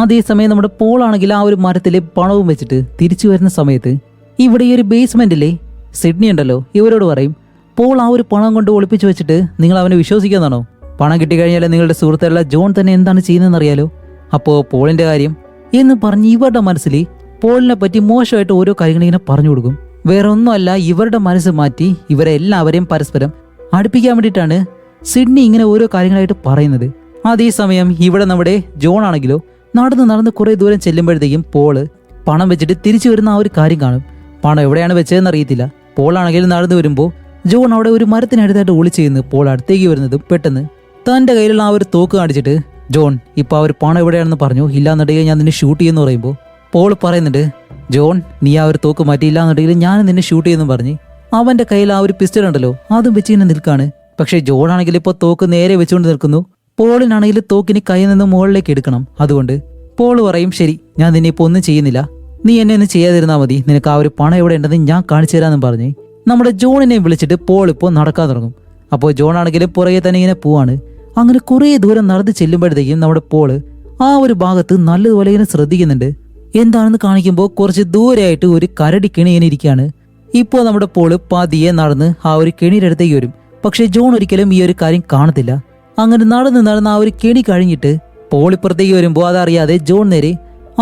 അതേസമയം നമ്മുടെ പോൾ ആണെങ്കിൽ ആ ഒരു മരത്തിലെ പണവും വെച്ചിട്ട് തിരിച്ചു വരുന്ന സമയത്ത് ഇവിടെ ഈ ഒരു ബേസ്മെന്റിലെ സിഡ്നി ഉണ്ടല്ലോ ഇവരോട് പറയും, പോൾ ആ ഒരു പണം കൊണ്ട് ഒളിപ്പിച്ചു വെച്ചിട്ട് നിങ്ങൾ അവനെ വിശ്വസിക്കുന്നതാണോ? പണം കിട്ടിക്കഴിഞ്ഞാൽ നിങ്ങളുടെ സുഹൃത്തുള്ള ജോൺ തന്നെ എന്താണ് ചെയ്യുന്നതെന്ന് അറിയാലോ. അപ്പോ പോളിന്റെ കാര്യം എന്ന് പറഞ്ഞ് ഇവരുടെ മനസ്സിൽ പോളിനെ പറ്റി മോശമായിട്ട് ഓരോ കാര്യങ്ങൾ ഇങ്ങനെ പറഞ്ഞു കൊടുക്കും. വേറെ ഒന്നുമല്ല, ഇവരുടെ മനസ്സ് മാറ്റി ഇവരെ എല്ലാവരെയും പരസ്പരം അടുപ്പിക്കാൻ വേണ്ടിയിട്ടാണ് സിഡ്നി ഇങ്ങനെ ഓരോ കാര്യങ്ങളായിട്ട് പറയുന്നത്. അതേസമയം ഇവിടെ നമ്മുടെ ജോൺ ആണെങ്കിലോ നടന്ന് കുറെ ദൂരം ചെല്ലുമ്പോഴത്തേക്കും പോള് പണം വെച്ചിട്ട് തിരിച്ചു വരുന്ന ആ ഒരു കാര്യം കാണും. പണം എവിടെയാണ് വെച്ചതെന്ന് അറിയത്തില്ല. പോൾ ആണെങ്കിലും നടന്നു വരുമ്പോൾ ജോൺ അവിടെ ഒരു മരത്തിനടുത്തായിട്ട് ഒളിച്ചു ചെയ്യുന്നു. പോൾ അടുത്തേക്ക് വരുന്നതും പെട്ടെന്ന് തന്റെ കയ്യിലുള്ള ആ ഒരു തോക്ക് കാണിച്ചിട്ട്, ജോൺ ഇപ്പൊ ആ ഒരു പണം എവിടെയാണെന്ന് പറഞ്ഞു, ഇല്ലാന്നുണ്ടെങ്കിൽ ഞാൻ നിന്നെ ഷൂട്ട് ചെയ്യുമെന്ന് പറയുമ്പോൾ പോൾ പറയുന്നുണ്ട്, ജോൺ നീ ആ ഒരു തോക്ക് മാറ്റിയില്ലാന്നുണ്ടെങ്കിൽ ഞാൻ നിന്നെ ഷൂട്ട് ചെയ്യുമെന്ന് പറഞ്ഞ് അവന്റെ കയ്യിൽ ആ ഒരു പിസ്റ്റൾ ഉണ്ടല്ലോ അതും വെച്ച് ഇങ്ങനെ നിൽക്കാണ്. പക്ഷെ ജോൺ ആണെങ്കിൽ ഇപ്പോൾ തോക്ക് നേരെ വെച്ചുകൊണ്ട് നിൽക്കുന്നു. പോളിനാണെങ്കിൽ തോക്കിന് കയ്യിൽ നിന്ന് മുകളിലേക്ക് എടുക്കണം. അതുകൊണ്ട് പോൾ പറയും, ശരി ഞാൻ നിന്നെ ഇപ്പോൾ ഒന്നും ചെയ്യുന്നില്ല, നീ എന്നെ ഒന്നും ചെയ്യാതിരുന്നാൽ മതി, നിനക്ക് ആ ഒരു പണം എവിടെ ഉണ്ടെന്ന് ഞാൻ കാണിച്ചു തരാമെന്നും പറഞ്ഞ് നമ്മുടെ ജോണിനെ വിളിച്ചിട്ട് പോൾ ഇപ്പോൾ നടക്കാൻ തുടങ്ങും. അപ്പോൾ ജോൺ ആണെങ്കിലും പുറകെ തന്നെ ഇങ്ങനെ പോവാണ്. അങ്ങനെ കുറേ ദൂരം നടന്ന് ചെല്ലുമ്പോഴത്തേക്കും നമ്മുടെ പോള് ആ ഒരു ഭാഗത്ത് നല്ലതുപോലെ ഇങ്ങനെ ശ്രദ്ധിക്കുന്നുണ്ട്. എന്താണെന്ന് കാണിക്കുമ്പോൾ കുറച്ച് ദൂരെയായിട്ട് ഒരു കരടി കെണി ഇങ്ങനെ ഇരിക്കുകയാണ്. ഇപ്പോൾ നമ്മുടെ പോള് പതിയെ നടന്ന് ആ ഒരു കെണിയുടെ അടുത്തേക്ക് വരും. പക്ഷെ ജോൺ ഒരിക്കലും ഈ ഒരു കാര്യം കാണത്തില്ല. അങ്ങനെ നടന്ന് ആ ഒരു കെണി കഴിഞ്ഞിട്ട് പോൾ ഇപ്പുറത്തേക്ക് വരുമ്പോൾ അതറിയാതെ ജോൺ നേരെ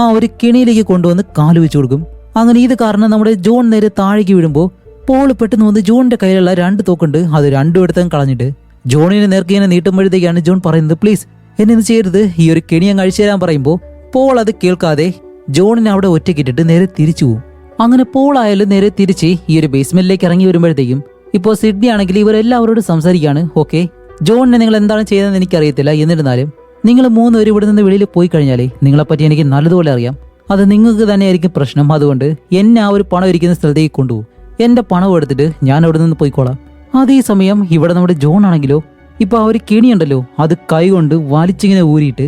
ആ ഒരു കെണിയിലേക്ക് കൊണ്ടുവന്ന് കാല് വെച്ചു കൊടുക്കും. അങ്ങനെ ഇത് കാരണം നമ്മുടെ ജോൺ നേരെ താഴേക്ക് വീഴുമ്പോൾ പോൾ പെട്ടെന്ന് വന്ന് ജോണിന്റെ കയ്യിലുള്ള 2 തോക്കുണ്ട് അത് 2 എടുത്തും കളഞ്ഞിട്ട് ജോണിനെ നേർക്ക് ഇങ്ങനെ നീട്ടുമ്പോഴത്തേക്കാണ് ജോൺ പറയുന്നത്, പ്ലീസ് എന്നെ ചെയ്യരുത്, ഈ ഒരു കെണി ഞാൻ കഴിച്ചു തരാൻ പറയുമ്പോൾ പോൾ അത് കേൾക്കാതെ ജോണിനെ അവിടെ ഒറ്റക്കിട്ടിട്ട് നേരെ തിരിച്ചു പോകും. അങ്ങനെ പോൾ ആയാലും നേരെ തിരിച്ച് ഈ ഒരു ബേസ്മെന്റിലേക്ക് ഇറങ്ങി വരുമ്പോഴത്തേക്കും ഇപ്പോൾ സിഡ്നി ആണെങ്കിൽ ഇവരെല്ലാവരോടും സംസാരിക്കുകയാണ്. ഓക്കെ, ജോണിനെ നിങ്ങൾ എന്താണ് ചെയ്തതെന്ന് എനിക്കറിയത്തില്ല, എന്നിരുന്നാലും നിങ്ങൾ 3 പേര് ഇവിടെ നിന്ന് വെളിയിൽ പോയി കഴിഞ്ഞാലേ നിങ്ങളെപ്പറ്റി എനിക്ക് നല്ലതുപോലെ അറിയാം, അത് നിങ്ങൾക്ക് തന്നെയായിരിക്കും പ്രശ്നം. അതുകൊണ്ട് എന്നെ ആ ഒരു പണം ഇരിക്കുന്ന സ്ഥലത്തേക്ക് കൊണ്ടുപോകും, എന്റെ പണം എടുത്തിട്ട് ഞാൻ അവിടെ നിന്ന് പോയിക്കോളാം. അതേസമയം ഇവിടെ നമ്മുടെ ജോൺ ആണെങ്കിലോ ഇപ്പൊ ആ ഒരു കെണിയുണ്ടല്ലോ അത് കൈകൊണ്ട് വലിച്ചിങ്ങനെ ഊരിയിട്ട്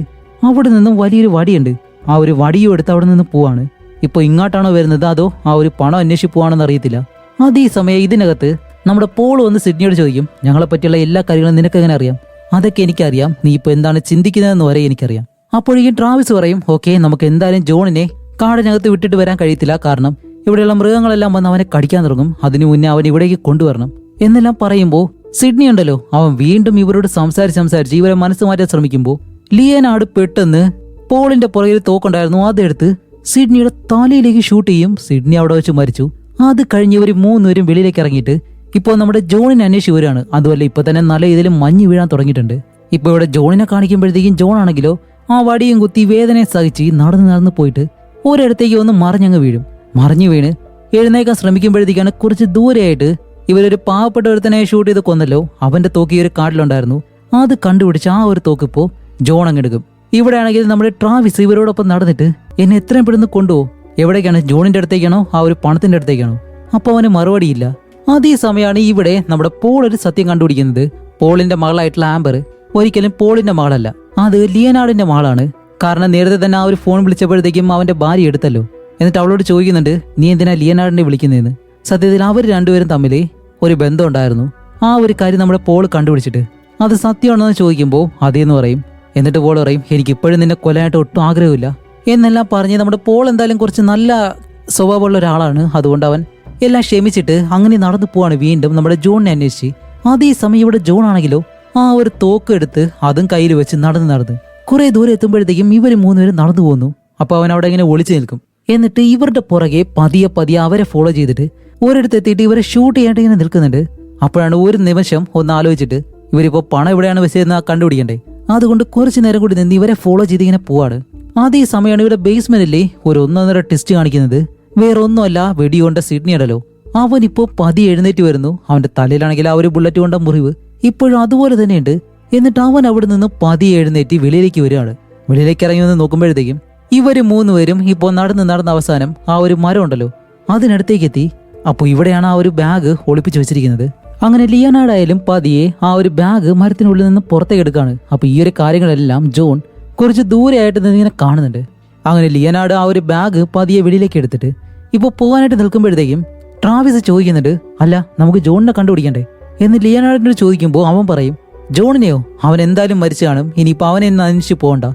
അവിടെ നിന്നും വലിയൊരു വടിയുണ്ട്. ആ ഒരു വടിയും എടുത്ത് അവിടെ നിന്ന് പോവാണ്. ഇപ്പൊ ഇങ്ങോട്ടാണോ വരുന്നത് അതോ ആ ഒരു പണം അന്വേഷിച്ച് പോവാണെന്ന് അറിയത്തില്ല. അതേ സമയം ഇതിനകത്ത് നമ്മുടെ പോൾ വന്ന് സിഡ്നിയോട് ചോദിക്കും, ഞങ്ങളെ പറ്റിയുള്ള എല്ലാ കാര്യങ്ങളും നിനക്ക് എങ്ങനെ അറിയാം? അതൊക്കെ എനിക്കറിയാം, നീ ഇപ്പൊ എന്താണ് ചിന്തിക്കുന്നതെന്ന് വരെ എനിക്കറിയാം. അപ്പോഴേക്കും ട്രാവിസ് പറയും, ഓക്കെ നമുക്ക് എന്തായാലും ജോണിനെ കാടിനകത്ത് വിട്ടിട്ട് വരാൻ കഴിയത്തില്ല, കാരണം ഇവിടെയുള്ള മൃഗങ്ങളെല്ലാം വന്ന് അവനെ കടിക്കാൻ തുടങ്ങും, അതിനു മുന്നേ അവൻ ഇവിടേക്ക് കൊണ്ടുവരണം എന്നെല്ലാം പറയുമ്പോൾ സിഡ്നി ഉണ്ടല്ലോ അവൻ വീണ്ടും ഇവരോട് സംസാരിച്ച് ഇവരെ മനസ്സ് മാറ്റാൻ ശ്രമിക്കുമ്പോൾ ലിയനാട് പെട്ടെന്ന് പോളിന്റെ പുറകിൽ തോക്കുണ്ടായിരുന്നു അതെടുത്ത് സിഡ്നിയുടെ തലയിലേക്ക് ഷൂട്ട് ചെയ്യും. സിഡ്നി അവിടെ വെച്ച് മരിച്ചു. അത് കഴിഞ്ഞ് ഇവർ മൂന്നുപേരും വെളിയിലേക്ക് ഇറങ്ങിയിട്ട് ഇപ്പോൾ നമ്മുടെ ജോണിനെ അന്വേഷിച്ച് വരികയാണ്. അതുമല്ല ഇപ്പൊ തന്നെ നല്ല ഇതിലും മഞ്ഞ് വീഴാൻ തുടങ്ങിയിട്ടുണ്ട്. ഇപ്പൊ ഇവിടെ ജോണിനെ കാണിക്കുമ്പോഴത്തേക്കും ജോൺ ആണെങ്കിലോ ആ വടിയും കുത്തി വേദനയെ സഹിച്ച് നടന്ന് പോയിട്ട് ഒരിടത്തേക്ക് വന്ന് മറിഞ്ഞങ്ങ് വീഴും. മറിഞ്ഞു വീണ് എഴുന്നേക്കാൻ ശ്രമിക്കുമ്പോഴത്തേക്കാണ് കുറച്ച് ദൂരെയായിട്ട് ഇവരൊരു പാവപ്പെട്ട ഒരുത്തനെ ഷൂട്ട് ചെയ്ത് കൊന്നല്ലോ, അവന്റെ തോക്ക് ഈ ഒരു കാട്ടിലുണ്ടായിരുന്നു. അത് കണ്ടുപിടിച്ച് ആ ഒരു തോക്ക് ഇപ്പോ ജോൺ അങ്ങെടുക്കും. ഇവിടെ ആണെങ്കിൽ നമ്മുടെ ട്രാവിസ് ഇവരോടൊപ്പം നടന്നിട്ട് എന്നെ എത്രയും പെട്ടെന്ന് കൊണ്ടുപോകും. എവിടേക്കാണ്? ജോണിന്റെ അടുത്തേക്കാണോ ആ ഒരു പണത്തിന്റെ അടുത്തേക്കാണോ? അപ്പൊ അവന് മറുപടിയില്ല. അതേ സമയമാണ് ഇവിടെ നമ്മുടെ പോൾ ഒരു സത്യം കണ്ടുപിടിക്കുന്നത്. പോളിന്റെ മകളായിട്ടുള്ള ആംബർ ഒരിക്കലും പോളിന്റെ മകളല്ല, അത് ലിയനാർഡിന്റെ മകളാണ്. കാരണം നേരത്തെ തന്നെ ആ ഒരു ഫോൺ വിളിച്ചപ്പോഴത്തേക്കും അവന്റെ ഭാര്യ എടുത്തല്ലോ. എന്നിട്ട് അവളോട് ചോദിക്കുന്നുണ്ട്, നീ എന്തിനാ ലിയനാർഡിനെ വിളിക്കുന്നതെന്ന്. സത്യത്തിൽ അവർ രണ്ടുപേരും തമ്മിൽ ഒരു ബന്ധം ഉണ്ടായിരുന്നു. ആ ഒരു കാര്യം നമ്മുടെ പോൾ കണ്ടുപിടിച്ചിട്ട് അത് സത്യമാണെന്ന് ചോദിക്കുമ്പോൾ അതേന്ന് പറയും. എന്നിട്ട് പോൾ പറയും, എനിക്ക് ഇപ്പോഴും നിന്നെ കൊല്ലാനായിട്ട് ഒട്ടും ആഗ്രഹമില്ല എന്നെല്ലാം പറഞ്ഞ് നമ്മുടെ പോൾ എന്തായാലും കുറച്ച് നല്ല സ്വഭാവമുള്ള ഒരാളാണ്. അതുകൊണ്ട് അവൻ എല്ലാം ക്ഷമിച്ചിട്ട് അങ്ങനെ നടന്നു പോവാണ് വീണ്ടും നമ്മുടെ ജോണിനെ അന്വേഷിച്ച്. അതേ സമയം ഇവിടെ ജോൺ ആണെങ്കിലോ ആ ഒരു തോക്ക് എടുത്ത് അതും കയ്യിൽ വെച്ച് നടന്ന് കുറെ ദൂരം എത്തുമ്പോഴത്തേക്കും ഇവർ മൂന്നുപേരും നടന്നു പോകുന്നു. അപ്പൊ അവൻ അവിടെ ഇങ്ങനെ ഒളിച്ചു നിൽക്കും. എന്നിട്ട് ഇവരുടെ പുറകെ പതിയെ അവരെ ഫോളോ ചെയ്തിട്ട് ഒരിടത്ത് എത്തിയിട്ട് ഇവരെ ഷൂട്ട് ചെയ്യാണ്ട് ഇങ്ങനെ നിൽക്കുന്നുണ്ട്. അപ്പോഴാണ് ഒരു നിമിഷം ഒന്ന് ആലോചിച്ചിട്ട് ഇവരിപ്പോ പണം എവിടെയാണ് വെച്ചതെന്ന് കണ്ടുപിടിക്കണ്ടേ, അതുകൊണ്ട് കുറച്ചു നേരം കൂടി നിന്ന് ഇവരെ ഫോളോ ചെയ്ത് ഇങ്ങനെ പോവാണ്. അതേ സമയമാണ് ഇവിടെ ബേസ്മെന്റിലെ ഒരു 1.5 ടെസ്റ്റ് കാണിക്കുന്നത്. വേറെ ഒന്നുമല്ല, വെടികൊണ്ട സിഡ്നി ഉണ്ടല്ലോ അവനിപ്പോ പതിയെ എഴുന്നേറ്റ് വരുന്നു. അവന്റെ തലയിലാണെങ്കിൽ ആ ഒരു ബുള്ളറ്റ് കൊണ്ട മുറിവ് ഇപ്പോഴും അതുപോലെ തന്നെയുണ്ട്. എന്നിട്ട് അവൻ അവിടെ നിന്ന് പതിയെ എഴുന്നേറ്റ് വെളിയിലേക്ക് വരികയാണ്. വെളിയിലേക്ക് ഇറങ്ങി വന്ന് നോക്കുമ്പോഴത്തേക്കും ഇവര് മൂന്നുപേരും ഇപ്പോൾ നടന്ന് അവസാനം ആ ഒരു മരം ഉണ്ടല്ലോ അതിനടുത്തേക്ക് എത്തി. അപ്പോൾ ഇവിടെയാണ് ആ ഒരു ബാഗ് ഒളിപ്പിച്ചു വെച്ചിരിക്കുന്നത്. അങ്ങനെ ലിയനാർഡായാലും പതിയെ ആ ഒരു ബാഗ് മരത്തിനുള്ളിൽ നിന്ന് പുറത്തേക്ക് എടുക്കാണ്. അപ്പൊ ഈ ഒരു കാര്യങ്ങളെല്ലാം ജോൺ കുറച്ച് ദൂരെയായിട്ട് ഇങ്ങനെ കാണുന്നുണ്ട്. അങ്ങനെ ലിയനാർഡ് ആ ഒരു ബാഗ് പതിയെ വെളിയിലേക്ക് എടുത്തിട്ട് ഇപ്പൊ പോകാനായിട്ട് നിൽക്കുമ്പോഴത്തേക്കും ട്രാവിസ് ചോദിക്കുന്നുണ്ട്, അല്ല നമുക്ക് ജോണിനെ കണ്ടുപിടിക്കണ്ടേ എന്ന് ലിയനാർഡിനോട് ചോദിക്കുമ്പോൾ അവൻ പറയും, ജോണിനെയോ? അവൻ എന്തായാലും മരിച്ചു കാണും, ഇനിയിപ്പോൾ അവനെ അന്വേഷിച്ച് പോകണ്ട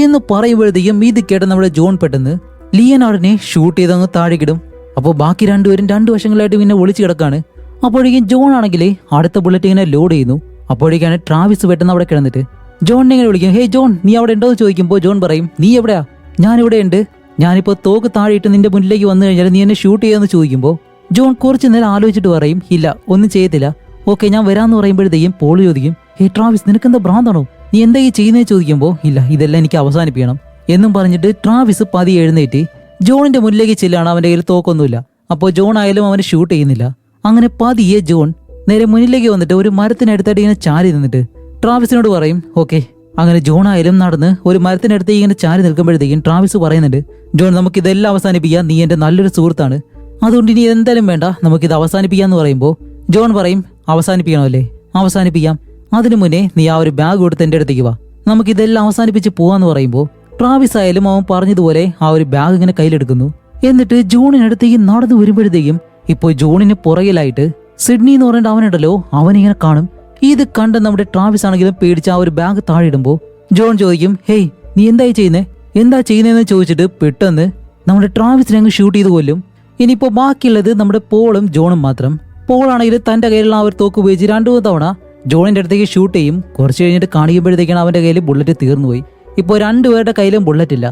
എന്ന് പറയുമ്പോഴത്തേക്കും ഇത് കേട്ട നമ്മുടെ ജോൺ പെട്ടെന്ന് ലിയനാർഡിനെ ഷൂട്ട് ചെയ്തങ്ങ് താഴേക്കിടും. അപ്പോൾ ബാക്കി രണ്ടുപേരും 2 വശങ്ങളായിട്ട് പിന്നെ ഒളിച്ചു കിടക്കാണ്. അപ്പോഴേക്കും ജോൺ ആണെങ്കിലേ അടുത്ത ബുള്ളറ്റ് ഇങ്ങനെ ലോഡ് ചെയ്യുന്നു. അപ്പോഴേക്കാണ് ട്രാവിസ് പെട്ടെന്ന് അവിടെ കിടന്നിട്ട് ജോണിനെ ഇങ്ങനെ വിളിക്കും, ഹേ ജോൺ നീ അവിടെ ഉണ്ടോ എന്ന് ചോദിക്കുമ്പോൾ ജോൺ പറയും, നീ എവിടെയാ? ഞാനിവിടെ ഉണ്ട്, ഞാനിപ്പോൾ തോക്ക് താഴെയിട്ട് നിന്റെ മുന്നിലേക്ക് വന്നു കഴിഞ്ഞാൽ നീ എന്നെ ഷൂട്ട് ചെയ്യാന്ന് ചോദിക്കുമ്പോൾ ജോൺ കുറച്ചു നേരം ആലോചിച്ചിട്ട് പറയും, ഇല്ല ഒന്നും ചെയ്യത്തില്ല, ഓക്കെ ഞാൻ വരാമെന്ന് പറയുമ്പോഴത്തേക്കും പോൾ ചോദിക്കും, ഹേ ട്രാവിസ് നിനക്കെന്താ ഭ്രാന്താണോ, നീ എന്താ ഈ ചെയ്യുന്നതെന്ന് ചോദിക്കുമ്പോൾ ഇല്ല ഇതെല്ലാം എനിക്ക് അവസാനിപ്പിക്കണം എന്നും പറഞ്ഞിട്ട് ട്രാവിസ് പതിയെ എഴുന്നേറ്റ് ജോണിന്റെ മുന്നിലേക്ക് ചെല്ലാണ്. അവന്റെ കയ്യിൽ തോക്കൊന്നുമില്ല. അപ്പോൾ ജോൺ ആയാലും അവനെ ഷൂട്ട് ചെയ്യുന്നില്ല. അങ്ങനെ പതിയെ ജോൺ നേരെ മുന്നിലേക്ക് വന്നിട്ട് ഒരു മരത്തിനടുത്തായിട്ട് ഇങ്ങനെ ചാരി നിന്നിട്ട് ട്രാവിസിനോട് പറയും, ഓക്കെ. അങ്ങനെ ജോൺ ആയാലും നടന്ന് ഒരു മരത്തിനടുത്തേക്ക് ഇങ്ങനെ ചാരി നിൽക്കുമ്പോഴത്തേക്കും ട്രാവിസ് പറയുന്നുണ്ട്, ജോൺ നമുക്കിതെല്ലാം അവസാനിപ്പിക്കാം, നീ എന്റെ നല്ലൊരു സുഹൃത്താണ്, അതുകൊണ്ട് ഇനി എന്തായാലും വേണ്ട, നമുക്കിത് അവസാനിപ്പിക്കാന്ന് പറയുമ്പോൾ ജോൺ പറയും, അവസാനിപ്പിക്കണമല്ലേ, അവസാനിപ്പിക്കാം, അതിനു മുന്നേ നീ ആ ഒരു ബാഗ് കൊടുത്ത് എന്റെ അടുത്തേക്ക് വാ, നമുക്കിതെല്ലാം അവസാനിപ്പിച്ച് പോവാന്ന് പറയുമ്പോൾ ട്രാവിസ് ആയാലും അവൻ പറഞ്ഞതുപോലെ ആ ഒരു ബാഗ് ഇങ്ങനെ കയ്യിലെടുക്കുന്നു. എന്നിട്ട് ജോണിനടുത്തേക്ക് നടന്നു വരുമ്പോഴത്തേക്കും ഇപ്പോൾ ജോണിന് പുറകിലായിട്ട് സിഡ്നി എന്ന് പറഞ്ഞിട്ട് അവനുണ്ടല്ലോ അവനിങ്ങനെ കാണും. ഇത് കണ്ട് നമ്മുടെ ട്രാവിസ് ആണെങ്കിലും പേടിച്ച് ആ ഒരു ബാഗ് താഴെ ഇടുമ്പോൾ ജോൺ ചോദിക്കും, ഹേയ് നീ എന്താ ചെയ്യുന്നതെന്ന് ചോദിച്ചിട്ട് പെട്ടെന്ന് നമ്മുടെ ട്രാവിസിനെ അങ്ങ് ഷൂട്ട് ചെയ്ത് കൊല്ലും. ഇനിയിപ്പോൾ ബാക്കിയുള്ളത് നമ്മുടെ പോളും ജോണും മാത്രം. പോളാണെങ്കിൽ തന്റെ കയ്യിലുള്ള ആ ഒരു തോക്ക് ഉപയോഗിച്ച് 2 തവണ ജോണിന്റെ അടുത്തേക്ക് ഷൂട്ട് ചെയ്യും. കുറച്ച് കഴിഞ്ഞിട്ട് കാണിക്കുമ്പോഴത്തേക്കാണ് അവന്റെ കയ്യിൽ ബുള്ളറ്റ് തീർന്നുപോയി. ഇപ്പോൾ 2 പേരുടെ കയ്യിലും ബുള്ളറ്റ് ഇല്ല.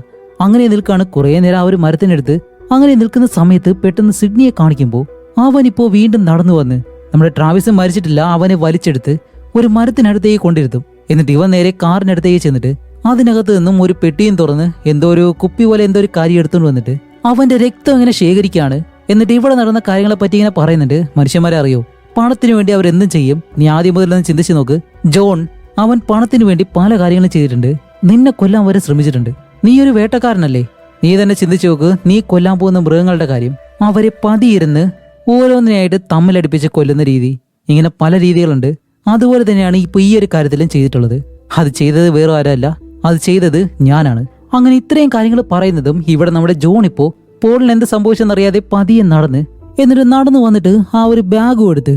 അങ്ങനെ നിൽക്കാണ് കുറേ നേരം ആ ഒരു മരത്തിനടുത്ത്. അങ്ങനെ നിൽക്കുന്ന സമയത്ത് പെട്ടെന്ന് സിഡ്നിയെ കാണിക്കുമ്പോൾ അവനിപ്പോ വീണ്ടും നടന്നു വന്ന് നമ്മുടെ ട്രാവിസ് മരിച്ചിട്ടില്ല, അവനെ വലിച്ചെടുത്ത് ഒരു മരത്തിനടുത്തേക്ക് കൊണ്ടിരുത്തും. എന്നിട്ട് ഇവൻ നേരെ കാറിനടുത്തേക്ക് ചെന്നിട്ട് അതിനകത്ത് നിന്നും ഒരു പെട്ടിയും തുറന്ന് എന്തോ ഒരു കുപ്പി പോലെ എന്തോ ഒരു കാര്യം എടുത്തുകൊണ്ട് വന്നിട്ട് അവന്റെ രക്തം ഇങ്ങനെ ശേഖരിക്കുകയാണ്. എന്നിട്ട് ഇവിടെ നടന്ന കാര്യങ്ങളെ പറ്റി ഇങ്ങനെ പറയുന്നുണ്ട്, മനുഷ്യന്മാരെ അറിയോ, പണത്തിന് വേണ്ടി അവരെന്തും ചെയ്യും. നീ ആദ്യം മുതൽ ഒന്ന് ചിന്തിച്ചു നോക്ക് ജോൺ, അവൻ പണത്തിന് വേണ്ടി പല കാര്യങ്ങളും ചെയ്തിട്ടുണ്ട്, നിന്നെ കൊല്ലാൻ വരെ ശ്രമിച്ചിട്ടുണ്ട്. നീ ഒരു വേട്ടക്കാരനല്ലേ, നീ തന്നെ ചിന്തിച്ചു നോക്ക്, നീ കൊല്ലാൻ പോകുന്ന മൃഗങ്ങളുടെ കാര്യം. അവരെ പതിയിരുന്ന് ഓരോന്നിനായിട്ട് തമ്മിലടിപ്പിച്ച് കൊല്ലുന്ന രീതി, ഇങ്ങനെ പല രീതികളുണ്ട്. അതുപോലെ തന്നെയാണ് ഇപ്പൊ ഈ ഒരു കാര്യത്തിലും ചെയ്തിട്ടുള്ളത്. അത് ചെയ്തത് വേറെ ആരല്ല, അത് ചെയ്തത് ഞാനാണ്. അങ്ങനെ ഇത്രയും കാര്യങ്ങൾ പറയുന്നതും ഇവിടെ നമ്മുടെ ജോൺ ഇപ്പോ പോളിന് എന്ത് സംഭവിച്ചെന്നറിയാതെ പതിയെ നടന്ന് എന്നിട്ട് നടന്നു വന്നിട്ട് ആ ഒരു ബാഗും എടുത്ത്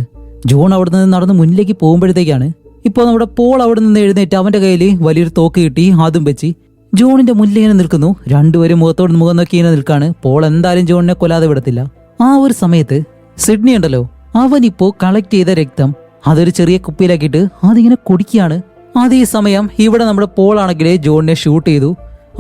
ജോൺ അവിടെ നിന്ന് നടന്ന് മുന്നിലേക്ക് പോകുമ്പോഴത്തേക്കാണ് ഇപ്പൊ നമ്മുടെ പോൾ അവിടെ നിന്ന് എഴുന്നേറ്റ് അവന്റെ കയ്യിൽ വലിയൊരു തോക്ക് കിട്ടി. അതും വെച്ച് ജോണിന്റെ മുന്നിൽ ഇങ്ങനെ നിൽക്കുന്നു. രണ്ടുപേരും മുഖത്തോട് മുഖം നോക്കി ഇങ്ങനെ നിൽക്കാണ്. പോൾ എന്തായാലും ജോണിനെ കൊല്ലാതെ വിടത്തില്ല. ആ ഒരു സമയത്ത് സിഡ്നി ഉണ്ടല്ലോ, അവനിപ്പോ കളക്ട് ചെയ്ത രക്തം അതൊരു ചെറിയ കുപ്പിയിലാക്കിയിട്ട് അതിങ്ങനെ കുടിക്കുകയാണ്. അതേ സമയം ഇവിടെ നമ്മുടെ പോൾ ആണെങ്കിൽ ജോണിനെ ഷൂട്ട് ചെയ്തു.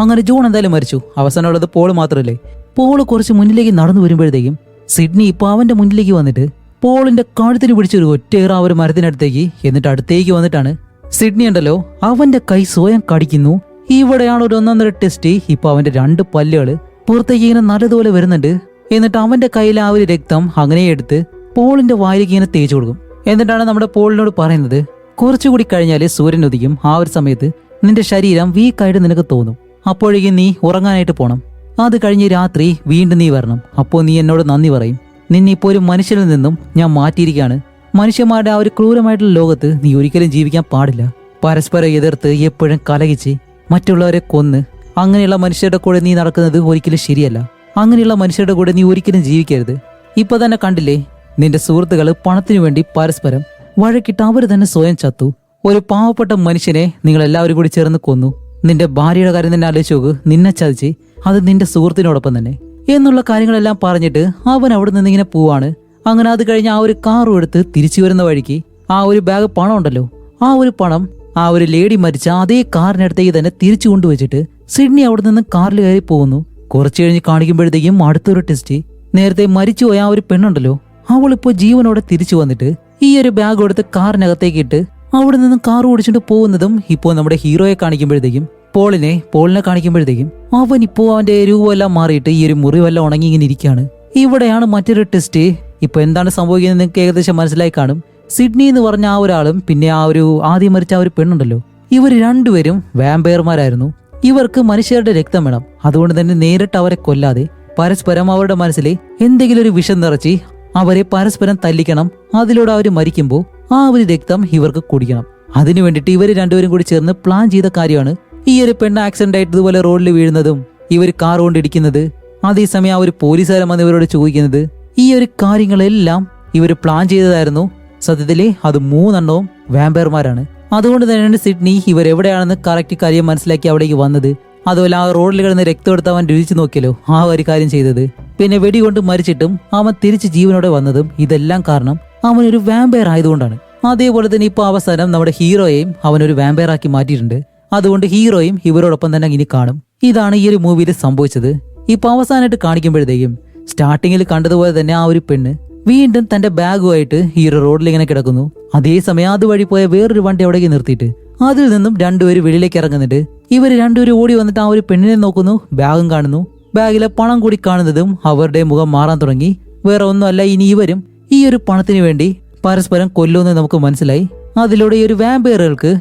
അങ്ങനെ ജോൺ എന്തായാലും മരിച്ചു. അവസാനമുള്ളത് പോൾ മാത്രമല്ലേ. പോള് കുറച്ച് മുന്നിലേക്ക് നടന്നു വരുമ്പോഴത്തേക്കും സിഡ്നി ഇപ്പൊ അവന്റെ മുന്നിലേക്ക് വന്നിട്ട് പോളിന്റെ കഴുത്തിന് പിടിച്ചൊരു ഒറ്റയേറ ആ ഒരു മരത്തിനടുത്തേക്ക്, എന്നിട്ട് അടുത്തേക്ക് വന്നിട്ടാണ് സിഡ്നി ഉണ്ടല്ലോ അവന്റെ കൈ സ്വയം കടിക്കുന്നു. ഇവിടെയാണ് ഒരു ഒന്നൊന്നര ടെസ്റ്റ്. ഇപ്പൊ അവന്റെ 2 പല്ലുകള് പുറത്തേക്ക് ഇങ്ങനെ നല്ലതുപോലെ വരുന്നുണ്ട്. എന്നിട്ട് അവന്റെ കയ്യിൽ ആ ഒരു രക്തം അങ്ങനെ എടുത്ത് പോളിന്റെ വായിലേക്ക് ഇങ്ങനെ തേച്ചു കൊടുക്കും. എന്നിട്ടാണ് നമ്മുടെ പോളിനോട് പറയുന്നത്, കുറച്ചുകൂടി കഴിഞ്ഞാല് സൂര്യൻ ഉദിക്കും. ആ ഒരു സമയത്ത് നിന്റെ ശരീരം വീക്കായിട്ട് നിനക്ക് തോന്നും. അപ്പോഴേക്കും നീ ഉറങ്ങാനായിട്ട് പോണം. അത് കഴിഞ്ഞ് രാത്രി വീണ്ടും നീ വരണം. അപ്പോൾ നീ എന്നോട് നന്ദി പറയും. നിന്നെ ഇപ്പോൾ ഒരു മനുഷ്യനിൽ നിന്നും ഞാൻ മാറ്റിയിരിക്കുകയാണ്. മനുഷ്യന്മാരുടെ ആ ഒരു ക്രൂരമായിട്ടുള്ള ലോകത്ത് നീ ഒരിക്കലും ജീവിക്കാൻ പാടില്ല. പരസ്പരം എതിർത്ത് എപ്പോഴും കലഹിച്ച് മറ്റുള്ളവരെ കൊന്ന് അങ്ങനെയുള്ള മനുഷ്യരുടെ കൂടെ നീ നടക്കുന്നത് ഒരിക്കലും ശരിയല്ല. അങ്ങനെയുള്ള മനുഷ്യരുടെ കൂടെ നീ ഒരിക്കലും ജീവിക്കരുത്. ഇപ്പൊ തന്നെ കണ്ടില്ലേ, നിന്റെ സുഹൃത്തുക്കൾ പണത്തിനു വേണ്ടി പരസ്പരം വഴക്കിട്ട് അവർ തന്നെ സ്വയം ചത്തു. ഒരു പാവപ്പെട്ട മനുഷ്യനെ നിങ്ങൾ എല്ലാവരും കൂടി ചേർന്ന് കൊന്നു. നിന്റെ ഭാര്യയുടെ കാര്യം തന്നെ ആലോചിച്ച് നോക്ക്. നിന്നെ ചതിച്ച് അത് നിന്റെ സുഹൃത്തിനോടൊപ്പം തന്നെ എന്നുള്ള കാര്യങ്ങളെല്ലാം പറഞ്ഞിട്ട് അവൻ അവിടെ നിന്ന് ഇങ്ങനെ പോവാണ്. അങ്ങനെ അത് കഴിഞ്ഞ് ആ ഒരു കാറും എടുത്ത് തിരിച്ചു വരുന്ന വഴിക്ക് ആ ഒരു ബാഗ് പണം ഉണ്ടല്ലോ, ആ ഒരു പണം ആ ഒരു ലേഡി മരിച്ച അതേ കാറിനടുത്തേക്ക് തന്നെ തിരിച്ചു കൊണ്ടുവച്ചിട്ട് സിഡ്നി അവിടെ നിന്ന് കാറിൽ കയറി പോകുന്നു. കുറച്ചു കഴിഞ്ഞ് കാണിക്കുമ്പോഴത്തേക്കും അടുത്തൊരു ടെസ്റ്റ്. നേരത്തെ മരിച്ചുപോയ ആ ഒരു പെണ്ണുണ്ടല്ലോ, അവളിപ്പോ ജീവനോടെ തിരിച്ചു വന്നിട്ട് ഈ ഒരു ബാഗ് എടുത്ത് കാറിനകത്തേക്ക് ഇട്ട് അവിടെ നിന്നും കാർ ഓടിച്ചിട്ട് പോകുന്നതും ഇപ്പോൾ നമ്മുടെ ഹീറോയെ കാണിക്കുമ്പോഴത്തേക്കും പോളിനെ കാണിക്കുമ്പോഴത്തേക്കും അവൻ ഇപ്പോ അവന്റെ രൂപമെല്ലാം മാറിയിട്ട് ഈ ഒരു മുറിവെല്ലാം ഉണങ്ങി ഇങ്ങനെ ഇരിക്കുകയാണ്. ഇവിടെയാണ് മറ്റൊരു ടെസ്റ്റ്. ഇപ്പൊ എന്താണ് സംഭവിക്കുന്നത് നിങ്ങൾക്ക് ഏകദേശം മനസ്സിലായി കാണും. സിഡ്നി എന്ന് പറഞ്ഞ ആ ഒരാളും പിന്നെ ആ ഒരു ആദ്യം മരിച്ച ആ ഒരു പെണ്ണുണ്ടല്ലോ, ഇവർ രണ്ടുപേരും വാമ്പയർമാരായിരുന്നു. ഇവർക്ക് മനുഷ്യരുടെ രക്തം വേണം. അതുകൊണ്ട് തന്നെ നേരിട്ട് അവരെ കൊല്ലാതെ പരസ്പരം അവരുടെ മനസ്സിൽ എന്തെങ്കിലും ഒരു വിഷം നിറച്ച് അവരെ പരസ്പരം തല്ലിക്കണം. അതിലൂടെ അവർ മരിക്കുമ്പോൾ ആ ഒരു രക്തം ഇവർക്ക് കുടിക്കണം. അതിനു വേണ്ടിയിട്ട് ഇവർ രണ്ടുപേരും കൂടി ചേർന്ന് പ്ലാൻ ചെയ്ത കാര്യമാണ് ഈ ഒരു പെണ്ണ് ആക്സിഡന്റ് ആയിട്ട് ഇതുപോലെ റോഡിൽ വീഴുന്നതും ഇവർ കാർ കൊണ്ടിടിക്കുന്നത്. അതേസമയം ആ ഒരു പോലീസുകാരൻ വന്ന് ഇവരോട് ചോദിക്കുന്നത്. ഈ ഒരു കാര്യങ്ങളെല്ലാം ഇവർ പ്ലാൻ ചെയ്തതായിരുന്നു. സത്യത്തില് അത് 3 എണ്ണവും വാമ്പയർമാരാണ്. അതുകൊണ്ട് തന്നെയാണ് സിഡ്നി ഇവരെവിടെയാണെന്ന് കറക്റ്റ് കാര്യം മനസ്സിലാക്കി അവിടേക്ക് വന്നത്. അതുപോലെ ആ റോഡിൽ കിടന്ന് രക്തം എടുത്ത് അവൻ രുചിച്ചു നോക്കിയല്ലോ, ആ ഒരു കാര്യം ചെയ്തത്. പിന്നെ വെടികൊണ്ട് മരിച്ചിട്ടും അവൻ തിരിച്ച് ജീവനോടെ വന്നതും ഇതെല്ലാം കാരണം അവനൊരു വാമ്പയർ ആയതുകൊണ്ടാണ്. അതേപോലെ തന്നെ ഇപ്പൊ അവസാനം നമ്മുടെ ഹീറോയെയും അവനൊരു വാമ്പയർ ആക്കി മാറ്റിയിട്ടുണ്ട്. അതുകൊണ്ട് ഹീറോയും ഇവരോടൊപ്പം തന്നെ ഇനി കാണും. ഇതാണ് ഈ ഒരു മൂവിയിൽ സംഭവിച്ചത്. ഇപ്പൊ അവസാനമായിട്ട് കാണിക്കുമ്പോഴത്തേക്കും സ്റ്റാർട്ടിങ്ങിൽ കണ്ടതുപോലെ തന്നെ ആ ഒരു പെണ്ണ് വീണ്ടും തന്റെ ബാഗുമായിട്ട് ഈ ഒരു റോഡിൽ ഇങ്ങനെ കിടക്കുന്നു. അതേസമയം അതുവഴി പോയ വേറൊരു വണ്ടി അവിടേക്ക് നിർത്തിയിട്ട് അതിൽ നിന്നും രണ്ടുപേര് വെളിയിലേക്ക് ഇറങ്ങുന്നുണ്ട്. ഇവര് രണ്ടുപേരും ഓടി വന്നിട്ട് ആ ഒരു പെണ്ണിനെ നോക്കുന്നു. ബാഗും കാണുന്നു. ബാഗിലെ പണം കൂടി കാണുന്നതും അവരുടെ മുഖം മാറാൻ തുടങ്ങി. വേറെ ഒന്നുമല്ല, ഇനി ഇവരും ഈ ഒരു പണത്തിന് വേണ്ടി പരസ്പരം കൊല്ലുമെന്ന് നമുക്ക് മനസ്സിലായി. അതിലൂടെ ഈ ഒരു വാമ്പയറുകൾക്ക്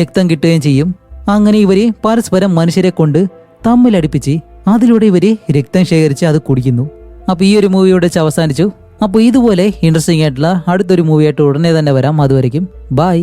രക്തം കിട്ടുകയും ചെയ്യും. അങ്ങനെ ഇവര് പരസ്പരം മനുഷ്യരെ കൊണ്ട് തമ്മിലടിപ്പിച്ച് അതിലൂടെ ഇവര് രക്തം ശേഖരിച്ച് അത് കുടിക്കുന്നു. അപ്പൊ ഈ ഒരു മൂവിയോടെ അവസാനിച്ചു. അപ്പോൾ ഇതുപോലെ ഇൻട്രസ്റ്റിംഗ് ആയിട്ടുള്ള അടുത്തൊരു മൂവിയായിട്ട് ഉടനെ തന്നെ വരാം. അതുവരെയും ബൈ.